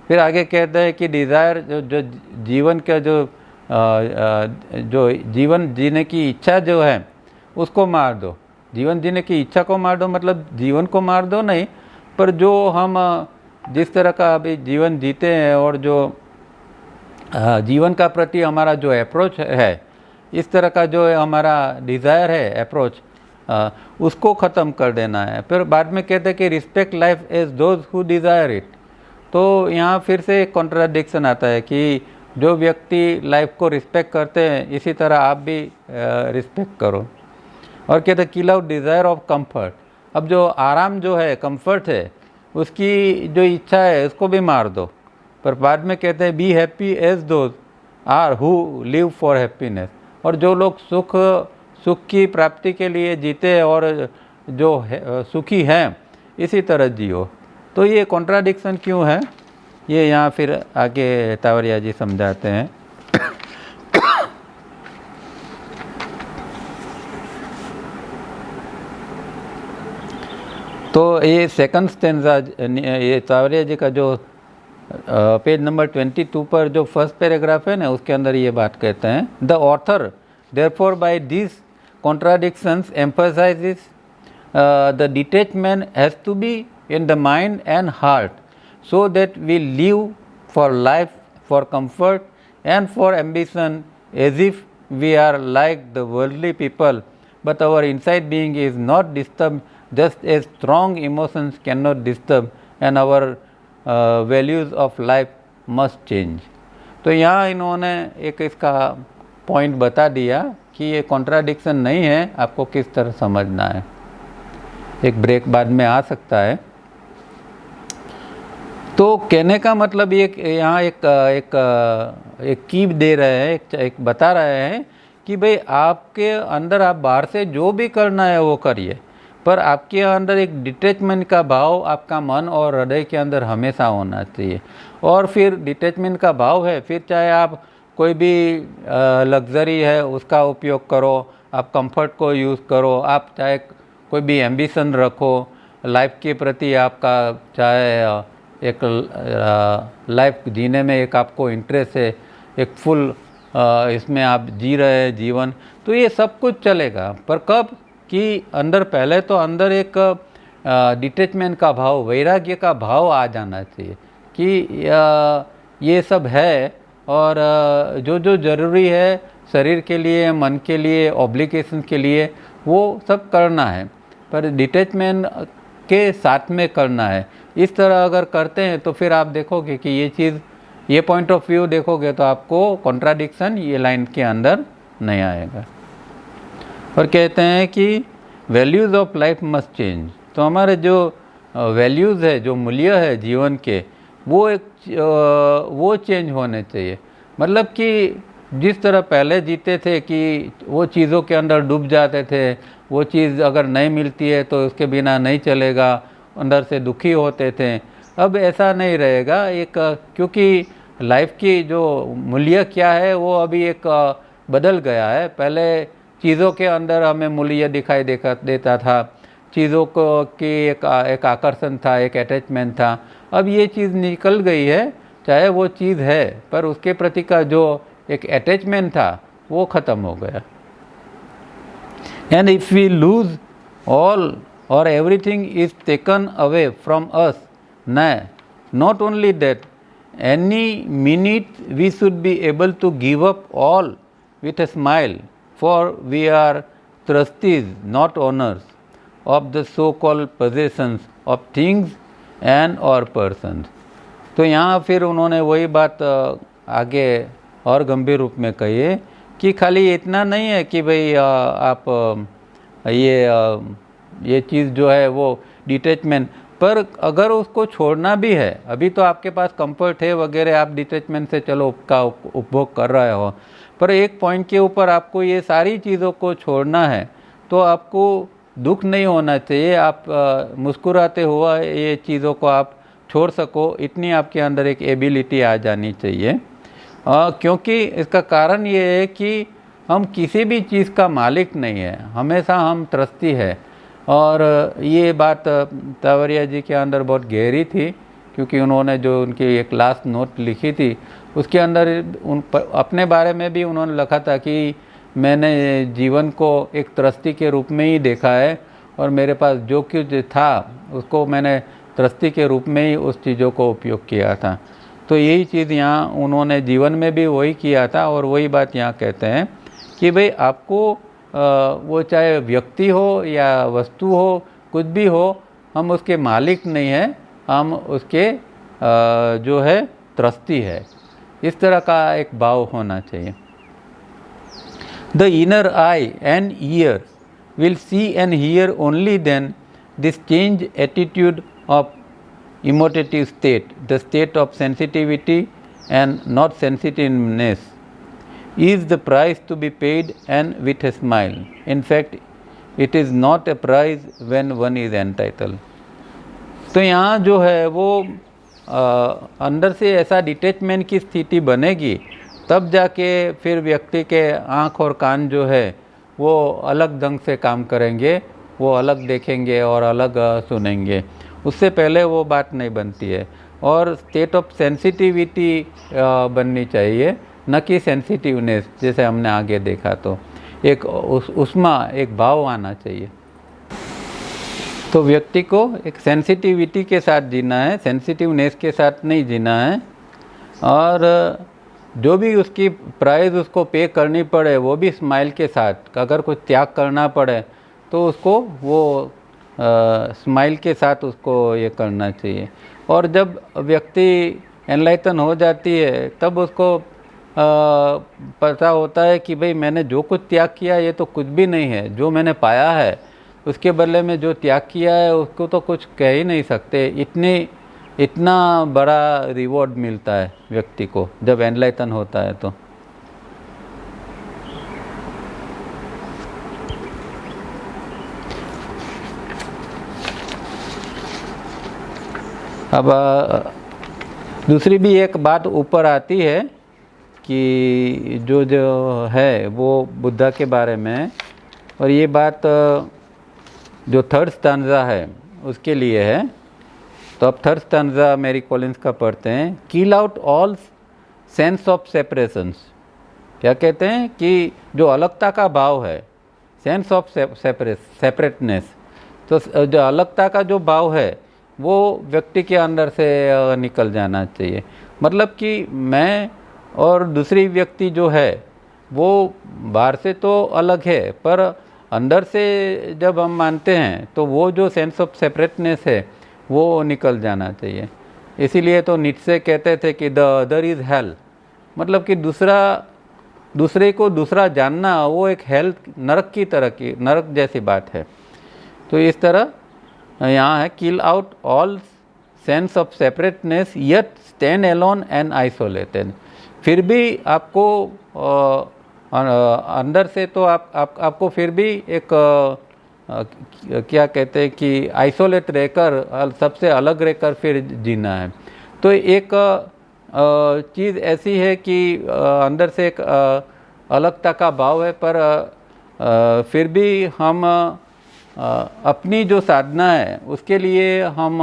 फिर आगे कहते हैं कि डिज़ायर जो जीवन का जो जीवन जीने की इच्छा जो है उसको मार दो। जीवन जीने की इच्छा को मार दो मतलब जीवन को मार दो नहीं, पर जो हम जिस तरह का अभी जीवन जीते हैं और जो जीवन का प्रति हमारा जो अप्रोच है, इस तरह का जो हमारा डिज़ायर है अप्रोच, उसको ख़त्म कर देना है। फिर बाद में कहते हैं कि respect life as those who desire it. तो यहाँ फिर से एक कॉन्ट्राडिक्शन आता है कि जो व्यक्ति लाइफ को रिस्पेक्ट करते हैं, इसी तरह आप भी रिस्पेक्ट करो। और कहते हैं kill out desire of comfort. अब जो आराम जो है, कंफर्ट है, उसकी जो इच्छा है उसको भी मार दो। पर बाद में कहते हैं be happy as those are who live for happiness. और जो लोग सुख की प्राप्ति के लिए जीते और जो सुखी हैं, इसी तरह जियो। तो ये कॉन्ट्राडिक्शन क्यों है, ये यहाँ फिर आगे तावरिया जी समझाते हैं। तो ये सेकंड स्टेंजा, ये तावरिया जी का जो पेज नंबर 22 पर जो फर्स्ट पैराग्राफ है ना, उसके अंदर ये बात कहते हैं, the author therefore by this contradictions emphasises the detachment has to be in the mind and heart, so that we live for life, for comfort and for ambition, as if we are like the worldly people, but our inside being is not disturbed, just as strong emotions cannot disturb, and our values of life must change. तो यहाँ इन्होंने एक इसका point बता दिया कि ये contradiction नहीं है, आपको किस तरह समझना है। एक ब्रेक बाद में आ सकता है। तो कहने का मतलब ये यहाँ एक की दे रहे हैं, एक बता रहे हैं कि भाई आपके अंदर, आप बाहर से जो भी करना है वो करिए, पर आपके अंदर एक डिटैचमेंट का भाव आपका मन और हृदय के अंदर हमेशा होना चाहिए। और फिर डिटैचमेंट का भाव है, फिर चाहे आप कोई भी लग्जरी है उसका उपयोग करो, आप कंफर्ट को यूज़ करो, आप चाहे कोई भी एम्बिशन रखो लाइफ के प्रति, आपका चाहे एक लाइफ जीने में एक आपको इंटरेस्ट है, एक फुल इसमें आप जी रहे हैं जीवन, तो ये सब कुछ चलेगा। पर कब कि अंदर, पहले तो अंदर एक डिटैचमेंट का भाव, वैराग्य का भाव आ जाना चाहिए कि ये सब है और जो जो ज़रूरी है शरीर के लिए, मन के लिए, ऑब्लिगेशन के लिए, वो सब करना है, पर डिटैचमेंट के साथ में करना है। इस तरह अगर करते हैं तो फिर आप देखोगे कि ये चीज़, ये पॉइंट ऑफ व्यू देखोगे तो आपको कॉन्ट्राडिक्शन ये लाइन के अंदर नहीं आएगा। और कहते हैं कि values of life must change. तो हमारे जो वैल्यूज़ है, जो मूल्य है जीवन के, वो चेंज होने चाहिए। मतलब कि जिस तरह पहले जीते थे कि वो चीज़ों के अंदर डूब जाते थे, वो चीज़ अगर नहीं मिलती है तो उसके बिना नहीं चलेगा, अंदर से दुखी होते थे, अब ऐसा नहीं रहेगा। एक क्योंकि लाइफ की जो मूल्य क्या है वो अभी एक बदल गया है। पहले चीज़ों के अंदर हमें मूल्य दिखाई देता था, चीज़ों को की एक आकर्षण था, एक अटैचमेंट था। अब ये चीज़ निकल गई है, चाहे वो चीज़ है पर उसके प्रति का जो एक अटैचमेंट था वो ख़त्म हो गया। And if we lose all or everything is taken away from us, not only that, any minute we should be able to give up all with a smile, for we are trustees, not owners, of the so-called possessions of things and or persons. तो यहाँ फिर उन्होंने वही बात आगे और गंभीर रूप में कही है कि खाली इतना नहीं है कि भाई आप ये चीज़ जो है वो डिटैचमेंट, पर अगर उसको छोड़ना भी है, अभी तो आपके पास कंफर्ट है वगैरह, आप डिटैचमेंट से चलो उसका उपभोग कर रहे हो, पर एक पॉइंट के ऊपर आपको ये सारी चीज़ों को छोड़ना है तो आपको दुख नहीं होना चाहिए। आप मुस्कुराते हुआ ये चीज़ों को आप छोड़ सको, इतनी आपके अंदर एक एबिलिटी आ जानी चाहिए। क्योंकि इसका कारण ये है कि हम किसी भी चीज़ का मालिक नहीं है, हमेशा हम ट्रस्टी है। और ये बात तावरिया जी के अंदर बहुत गहरी थी, क्योंकि उन्होंने जो उनकी एक लास्ट नोट लिखी थी उसके अंदर अपने बारे में भी उन्होंने लिखा था कि मैंने जीवन को एक ट्रस्टी के रूप में ही देखा है और मेरे पास जो कुछ था उसको मैंने ट्रस्टी के रूप में ही उस चीज़ों को उपयोग किया था। तो यही चीज़ यहाँ उन्होंने जीवन में भी वही किया था और वही बात यहाँ कहते हैं कि भाई आपको वो चाहे व्यक्ति हो या वस्तु हो, कुछ भी हो, हम उसके मालिक नहीं हैं, हम उसके जो है त्रस्ती है। इस तरह का एक भाव होना चाहिए। The inner eye and ear will see and hear only then this change attitude of emotive state, the state of sensitivity and not sensitiveness, is the price to be paid and with a smile. In fact, it is not a price when one is entitled. तो यहाँ जो है वो अंदर से ऐसा detachment की स्थिति बनेगी, तब जाके फिर व्यक्ति के आँख और कान जो है वो अलग ढंग से काम करेंगे, वो अलग देखेंगे और अलग सुनेंगे। उससे पहले वो बात नहीं बनती है। और स्टेट ऑफ सेंसिटिविटी बननी चाहिए, न कि सेंसिटिवनेस, जैसे हमने आगे देखा। तो एक उसमें एक भाव आना चाहिए। तो व्यक्ति को एक सेंसिटिविटी के साथ जीना है, सेंसिटिवनेस के साथ नहीं जीना है। और जो भी उसकी प्राइस उसको पे करनी पड़े वो भी स्माइल के साथ। अगर कुछ त्याग करना पड़े तो उसको वो स्माइल के साथ उसको ये करना चाहिए। और जब व्यक्ति एनलाइटन हो जाती है तब उसको पता होता है कि भाई मैंने जो कुछ त्याग किया ये तो कुछ भी नहीं है, जो मैंने पाया है उसके बदले में जो त्याग किया है उसको तो कुछ कह ही नहीं सकते। इतना बड़ा रिवॉर्ड मिलता है व्यक्ति को जब एनलाइटन होता है। तो अब दूसरी भी एक बात ऊपर आती है कि जो है वो बुद्धा के बारे में, और ये बात जो थर्ड स्टैंजा है उसके लिए है। तो अब थर्ड स्टैंजा मैरी कॉलिंस का पढ़ते हैं। Kill out all sense of separations. क्या कहते हैं कि जो अलगता का भाव है, सेंस ऑफ सेपरेटनेस, तो जो अलगता का जो भाव है वो व्यक्ति के अंदर से निकल जाना चाहिए। मतलब कि मैं और दूसरी व्यक्ति जो है वो बाहर से तो अलग है, पर अंदर से जब हम मानते हैं तो वो जो सेंस ऑफ सेपरेटनेस है वो निकल जाना चाहिए। इसीलिए तो नीत्शे कहते थे कि द अदर इज़ हेल। मतलब कि दूसरे को दूसरा जानना वो एक हेल, नरक की तरह की, नरक जैसी बात है। तो इस तरह यहाँ है, kill out all sense of separateness yet stand alone and isolated. फिर भी आपको अंदर से तो आपको फिर भी एक क्या कहते हैं कि आइसोलेट रहकर, सबसे अलग रहकर फिर जीना है। तो एक चीज़ ऐसी है कि अंदर से एक अलगता का भाव है, पर फिर भी हम अपनी जो साधना है उसके लिए हम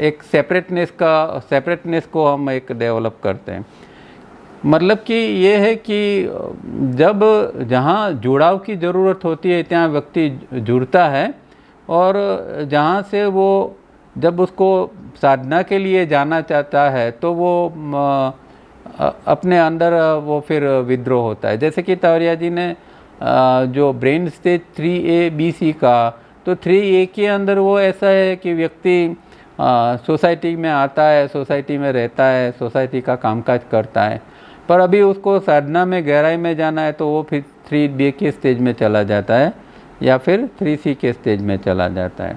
एक सेपरेटनेस को हम एक डेवलप करते हैं। मतलब कि ये है कि जब जहाँ जुड़ाव की ज़रूरत होती है ત્યાં व्यक्ति जुड़ता है, और जहाँ से वो जब उसको साधना के लिए जाना चाहता है तो वो अपने अंदर वो फिर विद्रोह होता है। जैसे कि तावरिया जी ने जो ब्रेन स्टेज 3A-BC का, तो 3A के अंदर वो ऐसा है कि व्यक्ति सोसाइटी में आता है, सोसाइटी में रहता है, सोसाइटी का कामकाज करता है, पर अभी उसको साधना में गहराई में जाना है तो वो फिर 3B के स्टेज में चला जाता है या फिर 3C के स्टेज में चला जाता है।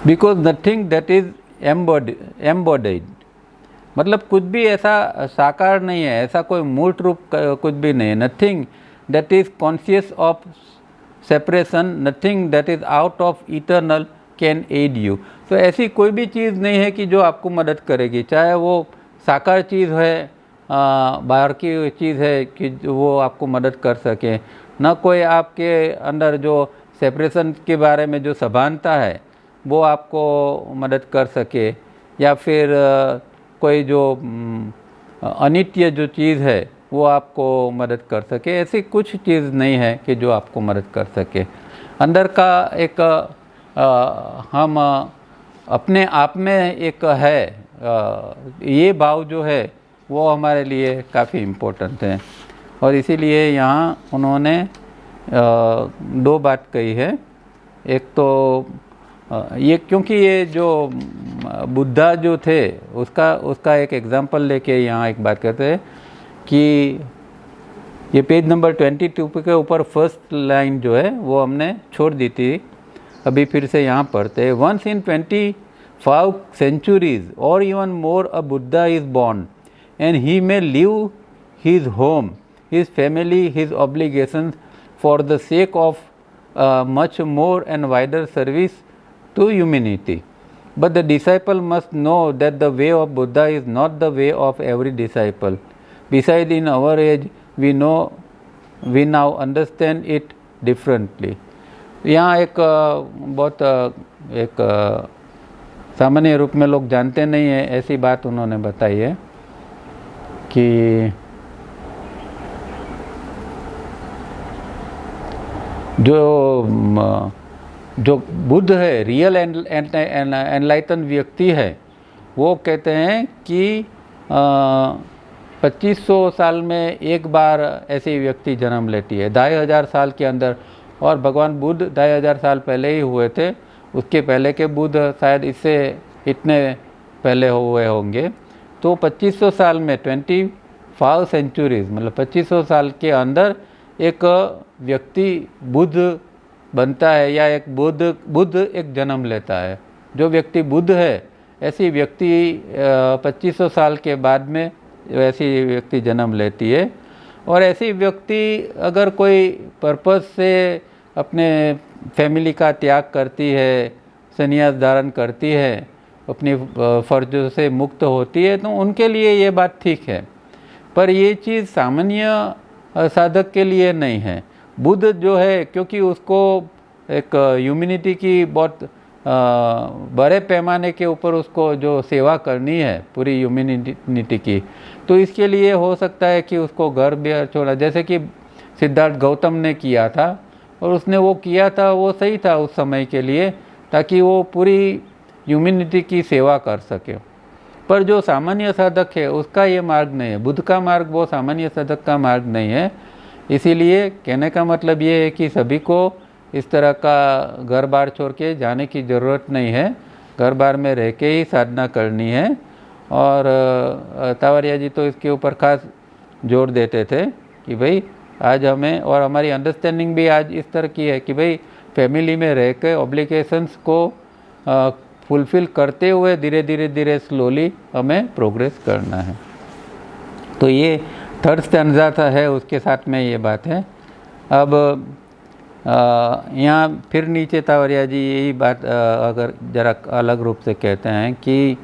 Because nothing that is embodied, मतलब कुछ भी ऐसा साकार नहीं है, ऐसा कोई मूर्त रूप कुछ भी नहीं है। Nothing that is conscious of separation, nothing that is out of eternal can aid you. तो ऐसी कोई भी चीज़ नहीं है कि जो आपको मदद करेगी, चाहे वो साकार चीज़ है, बाहर की चीज़ है कि वो आपको मदद कर सके। न कोई आपके अंदर जो सेपरेशन के बारे में जो सभानता है वो आपको मदद कर सके, या फिर कोई जो अनित्य जो चीज़ है वो आपको मदद कर सके। ऐसी कुछ चीज़ नहीं है कि जो आपको मदद कर सके। अंदर का एक हम अपने आप में एक है, ये भाव जो है वो हमारे लिए काफ़ी इम्पोर्टेंट है। और इसीलिए यहाँ उन्होंने दो बात कही है। एक तो ये क्योंकि ये जो बुद्धा जो थे उसका एक एग्जांपल लेके यहाँ एक बात कहते हैं कि ये पेज नंबर 22 के ऊपर फर्स्ट लाइन जो है वो हमने छोड़ दी थी, अभी फिर से यहाँ पढ़ते हैं। Once in 25 centuries or even more a Buddha is born and he may leave his home, his family, his obligations for the sake of much more and wider service to humanity. But the disciple must know that the way of Buddha is not the way of every disciple. Besides, in our age, we now understand it differently. यहाँ एक बहुत एक सामान्य रूप में लोग जानते नहीं है ऐसी बात उन्होंने बताई है कि जो बुद्ध है, रियल एनलाइटन व्यक्ति है, वो कहते हैं कि 2500 साल में एक बार ऐसी व्यक्ति जन्म लेती है, 2500 साल के अंदर। और भगवान बुद्ध 2500 साल पहले ही हुए थे, उसके पहले के बुद्ध शायद इससे इतने पहले हुए होंगे। तो 2500 साल में 25 सेंचुरीज मतलब 2500 साल के अंदर एक व्यक्ति बुद्ध बनता है या एक बुद्ध एक जन्म लेता है। जो व्यक्ति बुद्ध है, ऐसी व्यक्ति 2500 साल के बाद में ऐसी व्यक्ति जन्म लेती है। और ऐसी व्यक्ति अगर कोई पर्पस से अपने फैमिली का त्याग करती है, संन्यास धारण करती है, अपनी फर्जों से मुक्त होती है, तो उनके लिए ये बात ठीक है। पर ये चीज़ सामान्य साधक के लिए नहीं है। बुद्ध जो है, क्योंकि उसको एक ह्यूमैनिटी की बहुत बड़े पैमाने के ऊपर उसको जो सेवा करनी है पूरी ह्यूमैनिटी की, तो इसके लिए हो सकता है कि उसको घर भी छोड़ा, जैसे कि सिद्धार्थ गौतम ने किया था। और उसने वो किया था, वो सही था उस समय के लिए, ताकि वो पूरी ह्यूमैनिटी की सेवा कर सके। पर जो सामान्य साधक है उसका ये मार्ग नहीं है। बुद्ध का मार्ग वो सामान्य साधक का मार्ग नहीं है। इसीलिए कहने का मतलब ये है कि सभी को इस तरह का घर बार छोड़ के जाने की ज़रूरत नहीं है, घर बार में रह के ही साधना करनी है। और तावरिया जी तो इसके ऊपर खास जोर देते थे कि भाई आज हमें, और हमारी अंडरस्टैंडिंग भी आज इस तरह की है कि भाई फैमिली में रह के ऑब्लिगेशंस को फुलफ़िल करते हुए धीरे स्लोली हमें प्रोग्रेस करना है। तो ये थर्ड स्टैंजा था है, उसके साथ में ये बात है। अब यहाँ फिर नीचे तावरिया जी यही बात अगर जरा अलग रूप से कहते हैं कि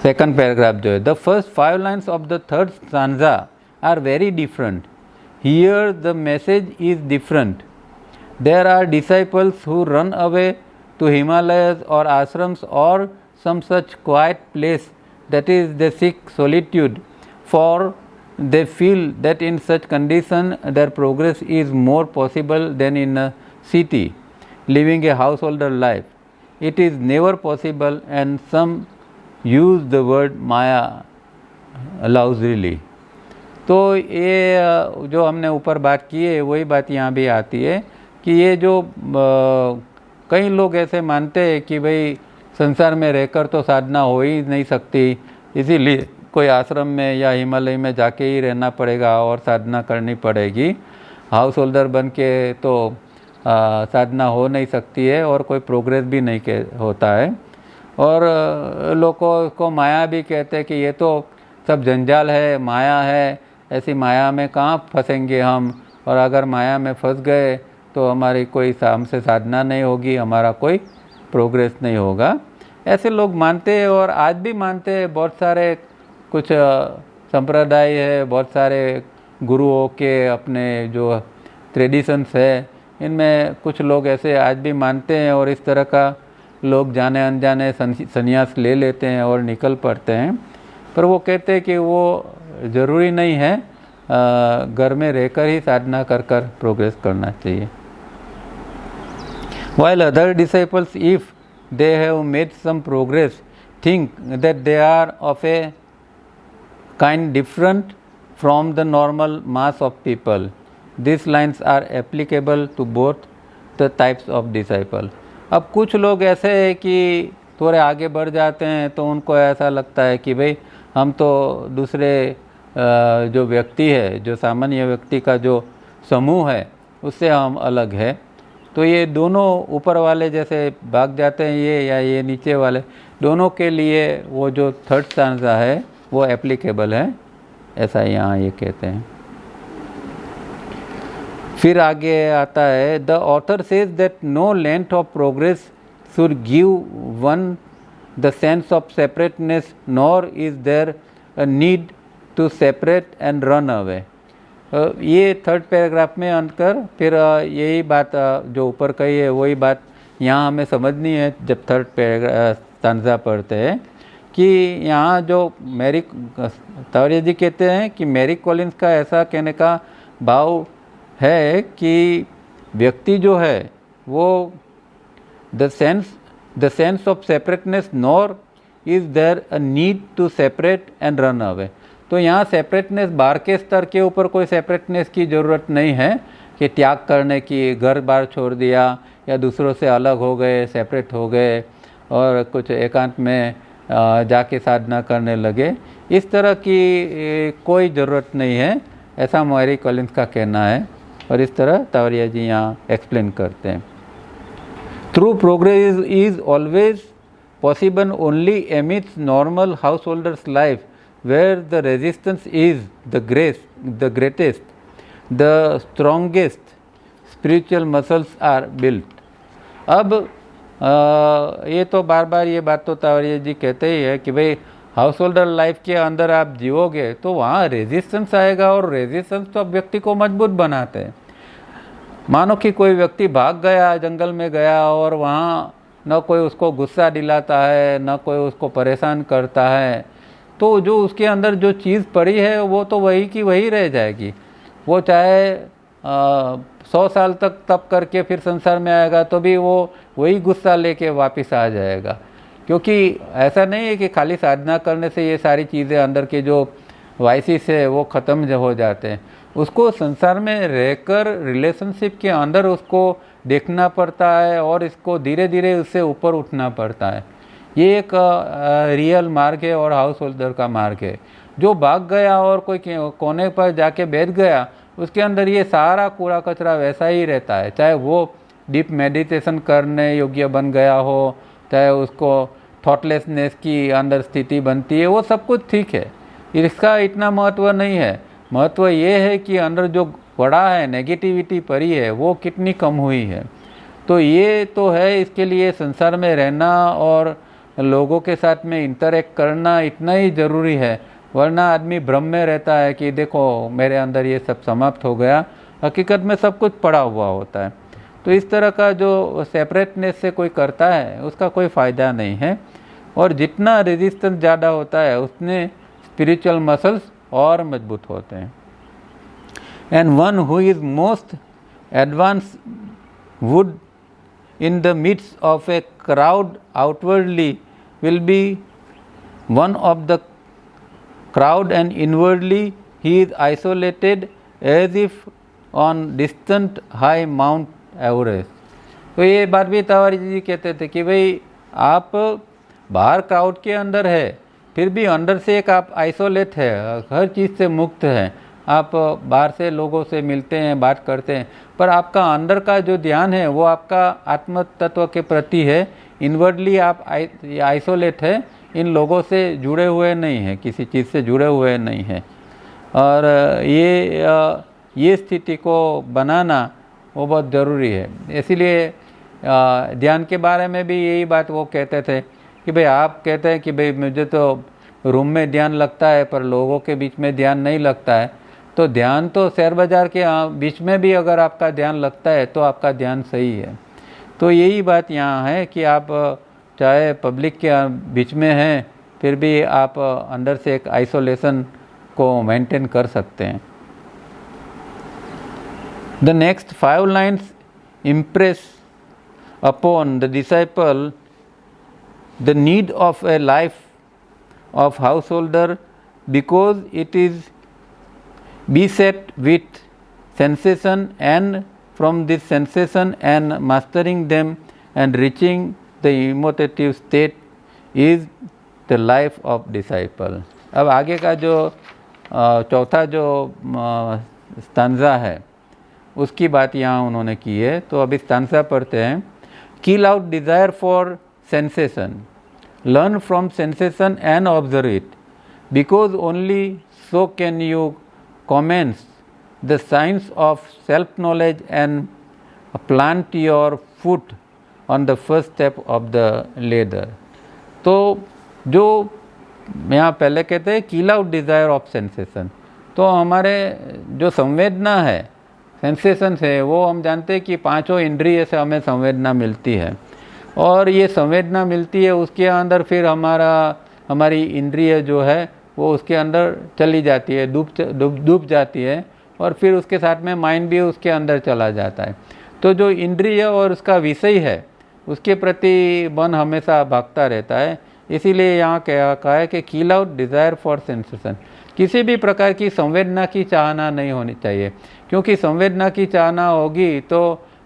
सेकंड पैराग्राफ जो है, the first 5 lines of the third stanza are very different. Here the message is different. There are disciples who run away to Himalayas or ashrams or some such quiet place, that is they seek solitude, for they feel that in such condition their progress is more possible than in a city living a householder life. It is never possible, and some use the word Maya loosely. तो ये जो हमने ऊपर बात की है वही बात यहाँ भी आती है कि ये जो कई लोग ऐसे मानते हैं कि भाई संसार में रहकर तो साधना हो ही नहीं सकती, इसीलिए कोई आश्रम में या हिमालय में जाके ही रहना पड़ेगा और साधना करनी पड़ेगी। हाउस होल्डर बन के तो साधना हो नहीं सकती है और कोई प्रोग्रेस भी नहीं होता है। और लोगों को माया भी कहते हैं कि ये तो सब जंजाल है, माया है, ऐसी माया में कहाँ फंसेंगे हम, और अगर माया में फंस गए तो हमारी कोई हमसे साधना नहीं होगी, हमारा कोई प्रोग्रेस नहीं होगा। ऐसे लोग मानते हैं और आज भी मानते हैं। बहुत सारे कुछ संप्रदाय है, बहुत सारे गुरुओं के अपने जो ट्रेडिशंस है, इनमें कुछ लोग ऐसे आज भी मानते हैं और इस तरह का लोग जाने अनजाने संन्यास ले लेते हैं और निकल पड़ते हैं। पर वो कहते हैं कि वो ज़रूरी नहीं है, घर में रहकर ही साधना कर प्रोग्रेस करना चाहिए। While other disciples, if they have made some progress, think that they are of a kind different from the normal mass of people. These lines are applicable to both the types of disciple. अब कुछ लोग ऐसे हैं कि थोड़े आगे बढ़ जाते हैं तो उनको ऐसा लगता है कि भाई हम तो दूसरे जो व्यक्ति है, जो सामान्य व्यक्ति का जो समूह है उससे हम अलग है। तो ये दोनों ऊपर वाले जैसे भाग जाते हैं ये या ये नीचे वाले, दोनों के लिए वो जो थर्ड स्टांजा है वो एप्लीकेबल है, ऐसा यहाँ ये कहते हैं। फिर आगे आता है, the author says that no length of progress should give one the sense of separateness nor is there a need to separate and run away. ये थर्ड पैराग्राफ में अंतर फिर यही बात जो ऊपर कही है वही बात यहाँ हमें समझनी है जब थर्ड पैराग्राफ स्टांजा पढ़ते हैं कि यहाँ जो मैरी तावरिया जी कहते हैं कि मैरी कॉलिन्स का ऐसा कहने का भाव है कि व्यक्ति जो है वो the sense of separateness nor is there a need to separate and run away. तो यहाँ सेपरेटनेस बाहर के स्तर के ऊपर कोई सेपरेटनेस की ज़रूरत नहीं है कि त्याग करने की, घर बार छोड़ दिया या दूसरों से अलग हो गए, सेपरेट हो गए और कुछ एकांत में जाके साधना करने लगे, इस तरह की कोई ज़रूरत नहीं है, ऐसा मैरी कॉलिन्स का कहना है। और इस तरह तावरिया जी यहाँ एक्सप्लेन करते हैं। True progress is always possible only amidst normal householders life where the resistance is the greatest, the strongest spiritual muscles are built। अब ये तो बार बार ये बात तो तावरिया जी कहते ही है कि भाई हाउस होल्डर लाइफ के अंदर आप जियोगे तो वहाँ रेजिस्टेंस आएगा और रेजिस्टेंस तो व्यक्ति को मजबूत बनाते हैं। मानो कि कोई व्यक्ति भाग गया, जंगल में गया और वहाँ न कोई उसको गुस्सा दिलाता है, न कोई उसको परेशान करता है, तो जो उसके अंदर जो चीज़ पड़ी है वो तो वही की वही रह जाएगी। वो चाहे 100 साल तक तप करके फिर संसार में आएगा तो भी वो वही गुस्सा लेके वापस आ जाएगा, क्योंकि ऐसा नहीं है कि खाली साधना करने से ये सारी चीज़ें अंदर के जो वाइसिस है वो ख़त्म हो जाते हैं। उसको संसार में रहकर रिलेशनशिप के अंदर उसको देखना पड़ता है और इसको धीरे धीरे उससे ऊपर उठना पड़ता है। ये एक रियल मार्ग है और हाउस होल्डर का मार्ग है। जो भाग गया और कोई कोने पर जाके बैठ गया, उसके अंदर ये सारा कूड़ा कचरा वैसा ही रहता है, चाहे वो डीप मेडिटेशन करने योग्य बन गया हो, चाहे उसको थॉटलेसनेस की अंदर स्थिति बनती है, वो सब कुछ ठीक है, इसका इतना महत्व नहीं है। महत्व ये है कि अंदर जो पड़ा है, नेगेटिविटी पड़ी है, वो कितनी कम हुई है। तो ये तो है, इसके लिए संसार में रहना और लोगों के साथ में इंटरेक्ट करना इतना ही ज़रूरी है, वरना आदमी भ्रम में रहता है कि देखो मेरे अंदर ये सब समाप्त हो गया, हकीकत में सब कुछ पड़ा हुआ होता है। तो इस तरह का जो सेपरेटनेस से कोई करता है उसका कोई फ़ायदा नहीं है, और जितना रेजिस्टेंस ज़्यादा होता है उतने स्पिरिचुअल मसल्स और मजबूत होते हैं। And one who is most advance would in the midst of a crowd outwardly will be one of the crowd, and inwardly he is isolated as if on distant high Mount Everest। तो ये बात भी तावरिया जी कहते थे कि भाई आप बाहर क्राउड के अंदर है, फिर भी अंदर से एक आप आइसोलेट है, हर चीज़ से मुक्त है, आप बाहर से लोगों से मिलते हैं, बात करते हैं, पर आपका अंदर का जो ध्यान है वो आपका आत्म तत्व के प्रति है। इनवर्डली आप आइसोलेट है, इन लोगों से जुड़े हुए नहीं हैं, किसी चीज़ से जुड़े हुए नहीं हैं। और ये स्थिति को बनाना वो बहुत ज़रूरी है। इसीलिए ध्यान के बारे में भी यही बात वो कहते थे कि भाई आप कहते हैं कि भाई मुझे तो रूम में ध्यान लगता है पर लोगों के बीच में ध्यान नहीं लगता है, तो ध्यान तो शेयर बाज़ार के बीच में भी अगर आपका ध्यान लगता है तो आपका ध्यान सही है। तो यही बात यहाँ है कि आप चाहे पब्लिक के बीच में हैं फिर भी आप अंदर से एक आइसोलेशन को मेंटेन कर सकते हैं। The next 5 lines impress upon the disciple the need of a life of householder, because it is beset with sensation, and from this sensation and mastering them and reaching the imitative state is the life of disciple. अब आगे का जो चौथा जो stanza है उसकी बात यहाँ उन्होंने की है। तो अभी स्टांजा पढ़ते हैं। Kill out desire for sensation, learn from sensation and observe it, because only so can you commence the science of self knowledge and plant your foot on the first step of the ladder. तो जो यहाँ पहले कहते हैं kill out desire of sensation, तो हमारे जो संवेदना है, सेंसेशन है, वो हम जानते हैं कि पांचों इंद्रिय से हमें संवेदना मिलती है, और ये संवेदना मिलती है उसके अंदर फिर हमारी इंद्रिय जो है वो उसके अंदर चली जाती है, डूब जाती है, और फिर उसके साथ में माइंड भी उसके अंदर चला जाता है। तो जो इंद्रिय और उसका विषय है उसके प्रति मन हमेशा भागता रहता है। इसीलिए यहाँ कहा है कि किल आउट डिज़ायर फॉर सेंसेशन, किसी भी प्रकार की संवेदना की चाहना नहीं होनी चाहिए, क्योंकि संवेदना की चाहना होगी तो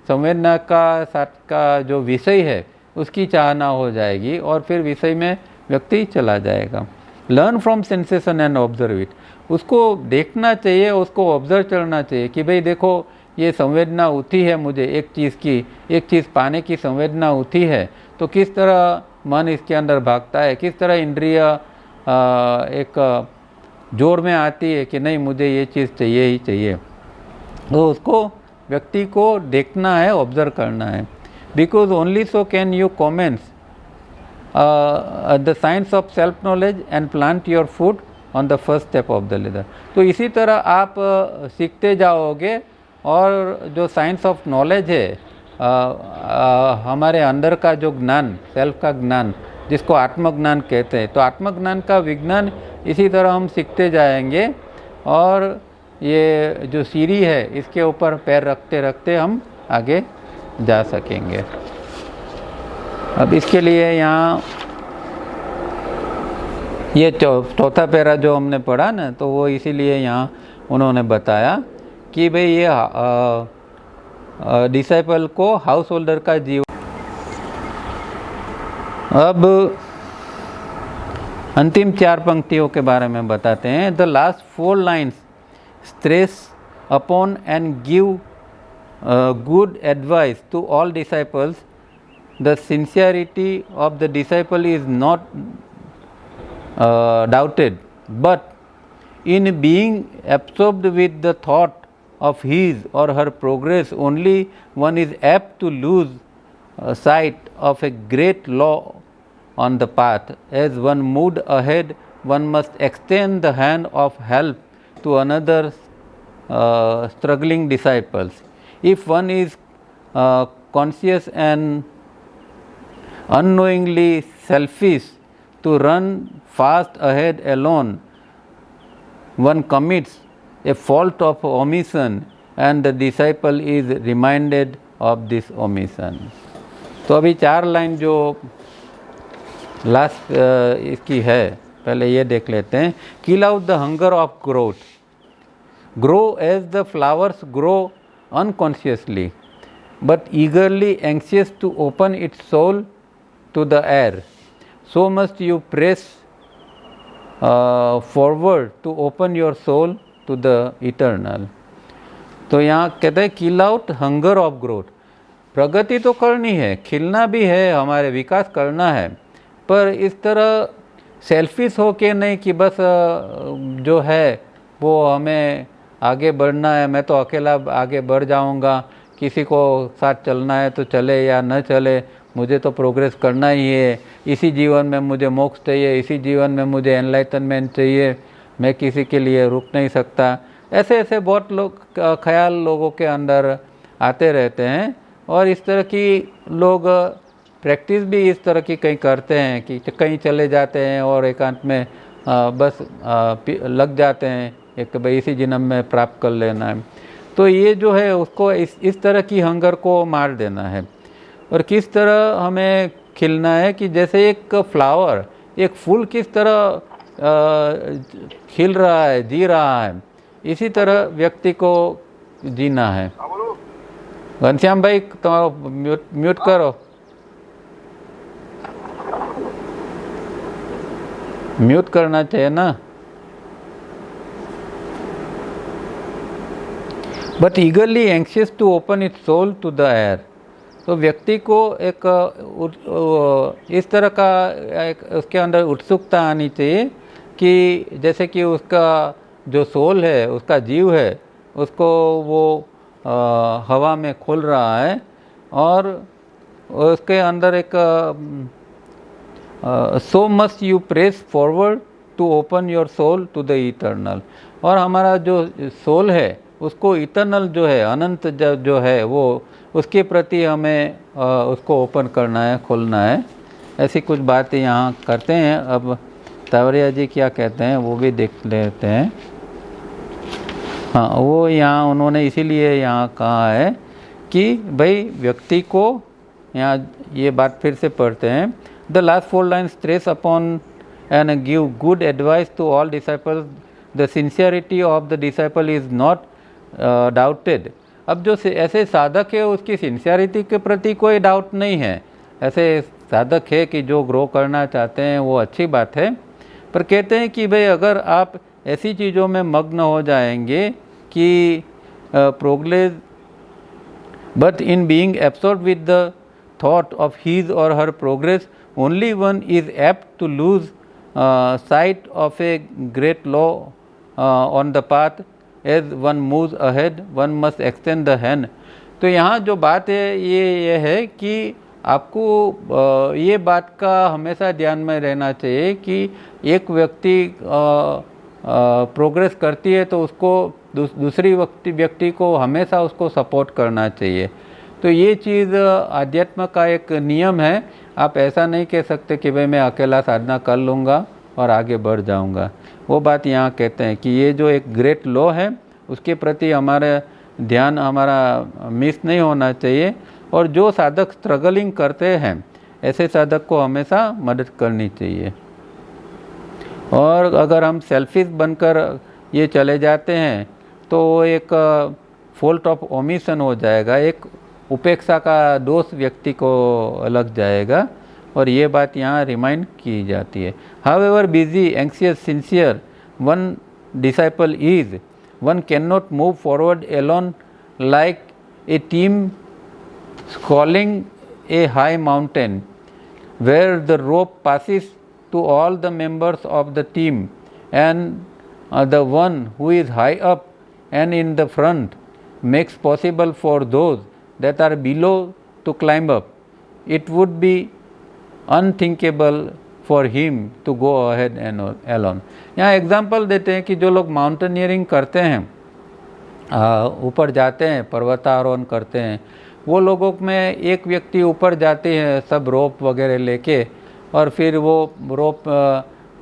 संवेदना का साथ का जो विषय है उसकी चाहना हो जाएगी और फिर विषय में व्यक्ति चला जाएगा। Learn from sensation and observe it, उसको देखना चाहिए, उसको ऑब्जर्व करना चाहिए कि भाई देखो ये संवेदना उठी है मुझे एक चीज़ पाने की संवेदना उठी है, तो किस तरह मन इसके अंदर भागता है, किस तरह इंद्रिय एक जोर में आती है कि नहीं मुझे ये चीज़ चाहिए ही चाहिए। तो उसको व्यक्ति को देखना है, ऑब्जर्व करना है। Because only so can you commence the science of self knowledge and plant your food on the first step of the ladder. तो इसी तरह आप सीखते जाओगे और जो साइंस ऑफ नॉलेज है, हमारे अंदर का जो ज्ञान, सेल्फ का ज्ञान जिसको आत्मज्ञान कहते हैं, तो आत्मज्ञान का विज्ञान इसी तरह हम सीखते जाएंगे और ये जो सीढ़ी है इसके ऊपर पैर रखते रखते हम आगे जा सकेंगे। अब इसके लिए यहाँ ये चौथा पैरा जो हमने पढ़ा ना, तो वो इसीलिए यहाँ उन्होंने बताया कि भाई ये डिसाइपल को हाउस होल्डर का जीवन। अब अंतिम 4 पंक्तियों के बारे में बताते हैं। The last 4 lines stress upon and give good advice to all disciples. The sincerity of the disciple is not doubted, but in being absorbed with the thought of his or her progress only, one is apt to lose sight of a great law on the path. As one moved ahead, one must extend the hand of help to another struggling disciples. If one is conscious and unknowingly selfish to run fast ahead alone, one commits a fault of omission and the disciple is reminded of this omission. तो अभी 4 line जो last इसकी है, पहले ये देख लेते हैं। Kill out the hunger of growth, grow as the flowers grow unconsciously but eagerly anxious to open its soul to the air, so must you press forward to open your soul to the eternal. तो यहाँ कहते हैं kill out hunger of growth, प्रगति तो करनी है, खिलना भी है, हमारे विकास करना है, पर इस तरह सेल्फिश हो के नहीं कि बस जो है वो हमें आगे बढ़ना है, मैं तो अकेला आगे बढ़ जाऊंगा, किसी को साथ चलना है तो चले या न चले, मुझे तो प्रोग्रेस करना ही है, इसी जीवन में मुझे मोक्ष चाहिए, इसी जीवन में मुझे एनलाइटनमेंट चाहिए, मैं किसी के लिए रुक नहीं सकता। ऐसे ऐसे बहुत ख्याल लोगों के अंदर आते रहते हैं और इस तरह की लोग प्रैक्टिस भी इस तरह की कहीं करते हैं कि कहीं चले जाते हैं और एकांत में बस लग जाते हैं एक भाई इसी जन्म में प्राप्त कर लेना है। तो ये जो है उसको इस तरह की हंगर को मार देना है। और किस तरह हमें खिलना है कि जैसे एक फ्लावर, एक फूल किस तरह खिल रहा है, जी रहा है, इसी तरह व्यक्ति को जीना है। घनश्याम भाई तो म्यूट करो, म्यूट करना चाहिए ना। But eagerly anxious to open its soul to the air. तो व्यक्ति को एक इस तरह का एक उसके अंदर उत्सुकता आनी चाहिए कि जैसे कि उसका जो सोल है, उसका जीव है, उसको वो हवा में खोल रहा है और उसके अंदर एक so must you press forward to open your soul to the eternal. और हमारा जो सोल है उसको इटर्नल जो है, अनंत जो है, वो उसके प्रति हमें उसको ओपन करना है, खोलना है। ऐसी कुछ बातें यहाँ करते हैं। अब तावरिया जी क्या कहते हैं वो भी देख लेते हैं। हाँ, वो यहाँ उन्होंने इसीलिए यहाँ कहा है कि भाई व्यक्ति को, यहाँ ये बात फिर से पढ़ते हैं, the last 4 lines stress upon and give good advice to all disciples, the sincerity of the disciple is not doubted. अब जो ऐसे साधक है उसकी सिंसियरिटी के प्रति कोई डाउट नहीं है। ऐसे साधक है कि जो ग्रो करना चाहते हैं वो अच्छी बात है, पर कहते हैं कि भाई अगर आप ऐसी चीज़ों में मग्न हो जाएंगे कि progress, but in being absorbed with the thought of his or her progress only one is apt to lose sight of a great law on the path. As one moves ahead one must extend the hand. तो यहाँ जो बात है ये है कि आपको ये बात का हमेशा ध्यान में रहना चाहिए कि एक व्यक्ति प्रोग्रेस करती है तो उसको दूसरी व्यक्ति को हमेशा उसको सपोर्ट करना चाहिए। तो ये चीज़ आध्यात्म का एक नियम है। आप ऐसा नहीं कह सकते कि भाई मैं अकेला साधना कर लूँगा और आगे बढ़ जाऊँगा। वो बात यहाँ कहते हैं कि ये जो एक ग्रेट लॉ है उसके प्रति हमारा ध्यान, हमारा मिस नहीं होना चाहिए। और जो साधक स्ट्रगलिंग करते हैं ऐसे साधक को हमेशा मदद करनी चाहिए। और अगर हम सेल्फिश बनकर ये चले जाते हैं तो एक फॉल्ट ऑफ ओमिशन हो जाएगा, एक उपेक्षा का दोष व्यक्ति को लग जाएगा। और ये बात यहाँ रिमाइंड की जाती है। However busy, anxious, sincere one disciple is, one cannot move forward alone like a team scaling a high mountain, where the rope passes to all the members of the team, and the one who is high up and in the front makes possible for those that are below to climb up. It would be unthinkable for him to go ahead and alone. यहाँ example देते हैं कि जो लोग mountaineering करते हैं, ऊपर जाते हैं, पर्वतारोहण करते हैं, वो लोगों में एक व्यक्ति ऊपर जाते हैं सब रोप वगैरह लेके और फिर वो रोप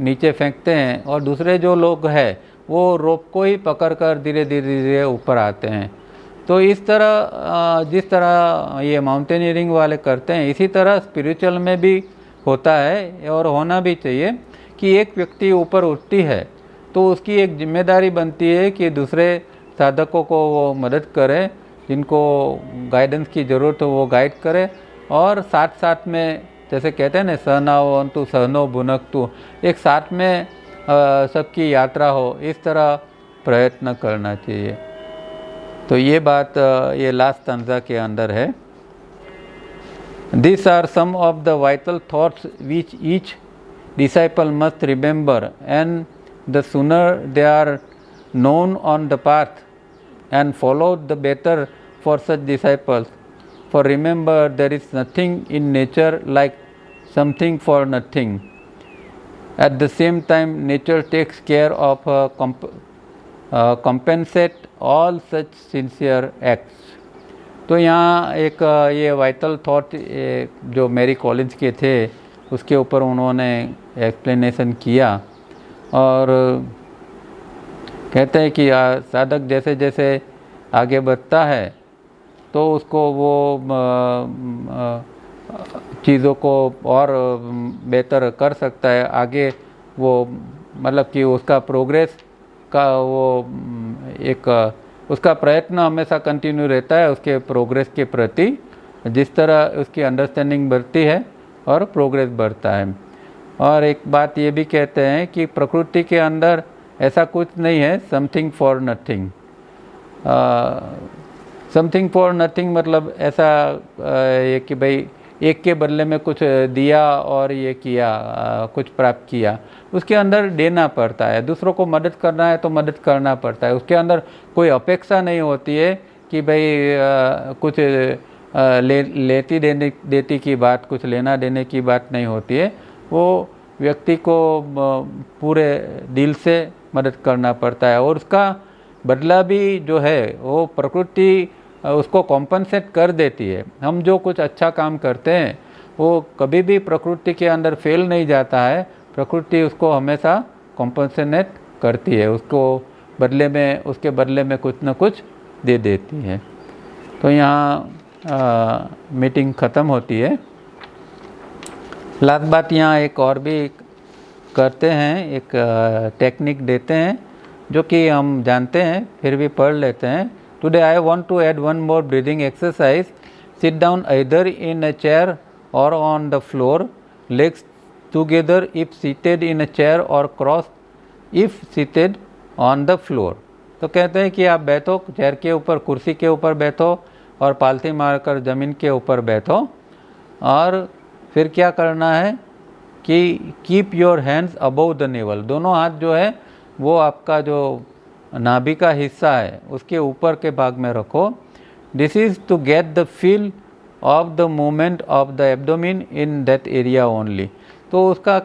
नीचे फेंकते हैं और दूसरे जो लोग हैं वो रोप को ही पकड़कर धीरे धीरे ऊपर आते हैं। तो इस तरह जिस तरह ये माउंटेनियरिंग वाले करते हैं इसी तरह स्पिरिचुअल में भी होता है और होना भी चाहिए कि एक व्यक्ति ऊपर उठती है तो उसकी एक जिम्मेदारी बनती है कि दूसरे साधकों को वो मदद करे, जिनको गाइडेंस की ज़रूरत हो वो गाइड करे, और साथ साथ में जैसे कहते हैं ना सहनावन्तु सहनो भुनक्तु, एक साथ में सबकी यात्रा हो, इस तरह प्रयत्न करना चाहिए। तो ये बात ये लास्ट स्टैंजा के अंदर है। These are some of the vital thoughts which each disciple must remember, and the sooner they are known on the path and followed, the better for such disciples. For remember, there is nothing in nature like something for nothing. At the same time, nature takes care of compensate all such sincere acts. तो यहाँ एक ये vital thought जो Mary Collins के थे उसके ऊपर उन्होंने एक्सप्लेनेशन किया और कहते हैं कि साधक जैसे जैसे आगे बढ़ता है तो उसको वो चीज़ों को और बेहतर कर सकता है, आगे वो मतलब कि उसका प्रोग्रेस का वो एक उसका प्रयत्न हमेशा कंटिन्यू रहता है उसके प्रोग्रेस के प्रति, जिस तरह उसकी अंडरस्टैंडिंग बढ़ती है और प्रोग्रेस बढ़ता है। और एक बात ये भी कहते हैं कि प्रकृति के अंदर ऐसा कुछ नहीं है something for nothing. Something for nothing मतलब ऐसा ये कि भाई एक के बदले में कुछ दिया और ये किया, कुछ प्राप्त किया। उसके अंदर देना पड़ता है, दूसरों को मदद करना है तो मदद करना पड़ता है। उसके अंदर कोई अपेक्षा नहीं होती है कि भाई कुछ लेती देती की बात, कुछ लेना देने की बात नहीं होती है। वो व्यक्ति को पूरे दिल से मदद करना पड़ता है और उसका बदला भी जो है वो प्रकृति उसको कॉम्पनसेट कर देती है। हम जो कुछ अच्छा काम करते हैं वो कभी भी प्रकृति के अंदर फेल नहीं जाता है, प्रकृति उसको हमेशा कॉम्पनसेट करती है, उसको बदले में उसके बदले में कुछ न कुछ दे देती है। तो यहाँ मीटिंग ख़त्म होती है। लास्ट बात यहाँ एक और भी करते हैं, एक टेक्निक देते हैं जो कि हम जानते हैं फिर भी पढ़ लेते हैं। Today I want to add one more breathing exercise. Sit down either in a chair or on the floor, legs together if seated in a chair or crossed if seated on the floor. तो कहते हैं कि आप बैठो chair के ऊपर, कुर्सी के ऊपर बैठो और पालथी मारकर ज़मीन के ऊपर बैठो और फिर क्या करना है कि keep your hands above the naval. दोनों हाथ जो है वो आपका जो नाभि का हिस्सा है उसके ऊपर के भाग में रखो। This is to get the feel of the movement of the abdomen in that area only. तो उसका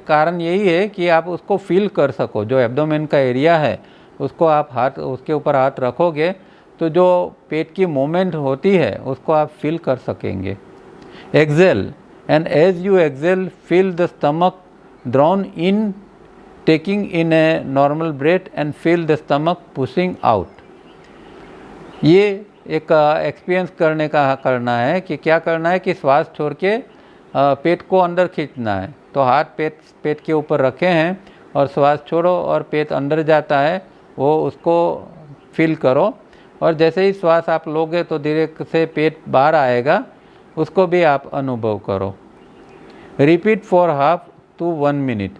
कारण यही है कि आप उसको फील कर सको, जो एब्डोमिन का एरिया है उसको आप हाथ उसके ऊपर हाथ रखोगे तो जो पेट की मूवमेंट होती है उसको आप फील कर सकेंगे। Exhale and as you exhale feel the stomach drawn in, taking in a normal breath and feel the stomach pushing out। ये एक एक्सपीरियंस करना है कि क्या करना है कि श्वास छोड़ के पेट को अंदर खींचना है। तो हाथ पेट के ऊपर रखे हैं और श्वास छोड़ो और पेट अंदर जाता है, वो उसको फील करो। और जैसे ही श्वास आप लोगे तो धीरे से पेट बाहर आएगा, उसको भी आप अनुभव करो। Repeat for half to 1 minute,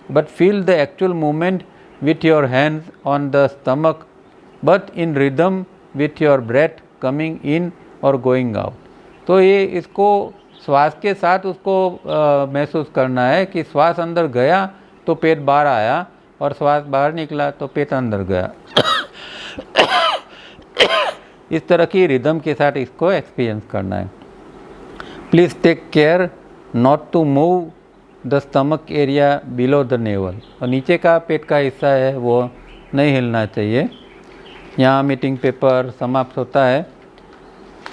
but feel the actual movement with your hands on the stomach, but in rhythm with your breath coming in or going out। तो ये इसको श्वास के साथ उसको महसूस करना है कि श्वास अंदर गया तो पेट बाहर आया और श्वास बाहर निकला तो पेट अंदर गया। इस तरह की रिदम के साथ इसको एक्सपीरियंस करना है। Please take care not to move the stomach area below the navel. और नीचे का पेट का हिस्सा है वो नहीं हिलना चाहिए। यहाँ मीटिंग पेपर समाप्त होता है।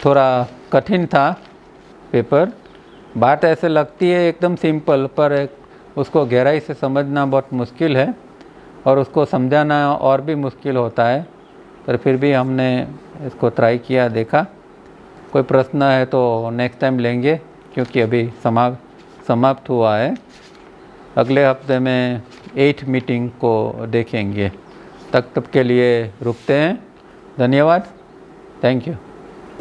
थोड़ा कठिन था पेपर, बात ऐसे लगती है एकदम सिंपल, पर उसको गहराई से समझना बहुत मुश्किल है और उसको समझाना और भी मुश्किल होता है, पर फिर भी हमने इसको ट्राई किया, देखा। कोई प्रश्न है तो नेक्स्ट टाइम लेंगे क्योंकि अभी समाप्त हुआ है। अगले हफ्ते में 8 मीटिंग को देखेंगे। तब के लिए रुकते हैं। धन्यवाद। Thank you.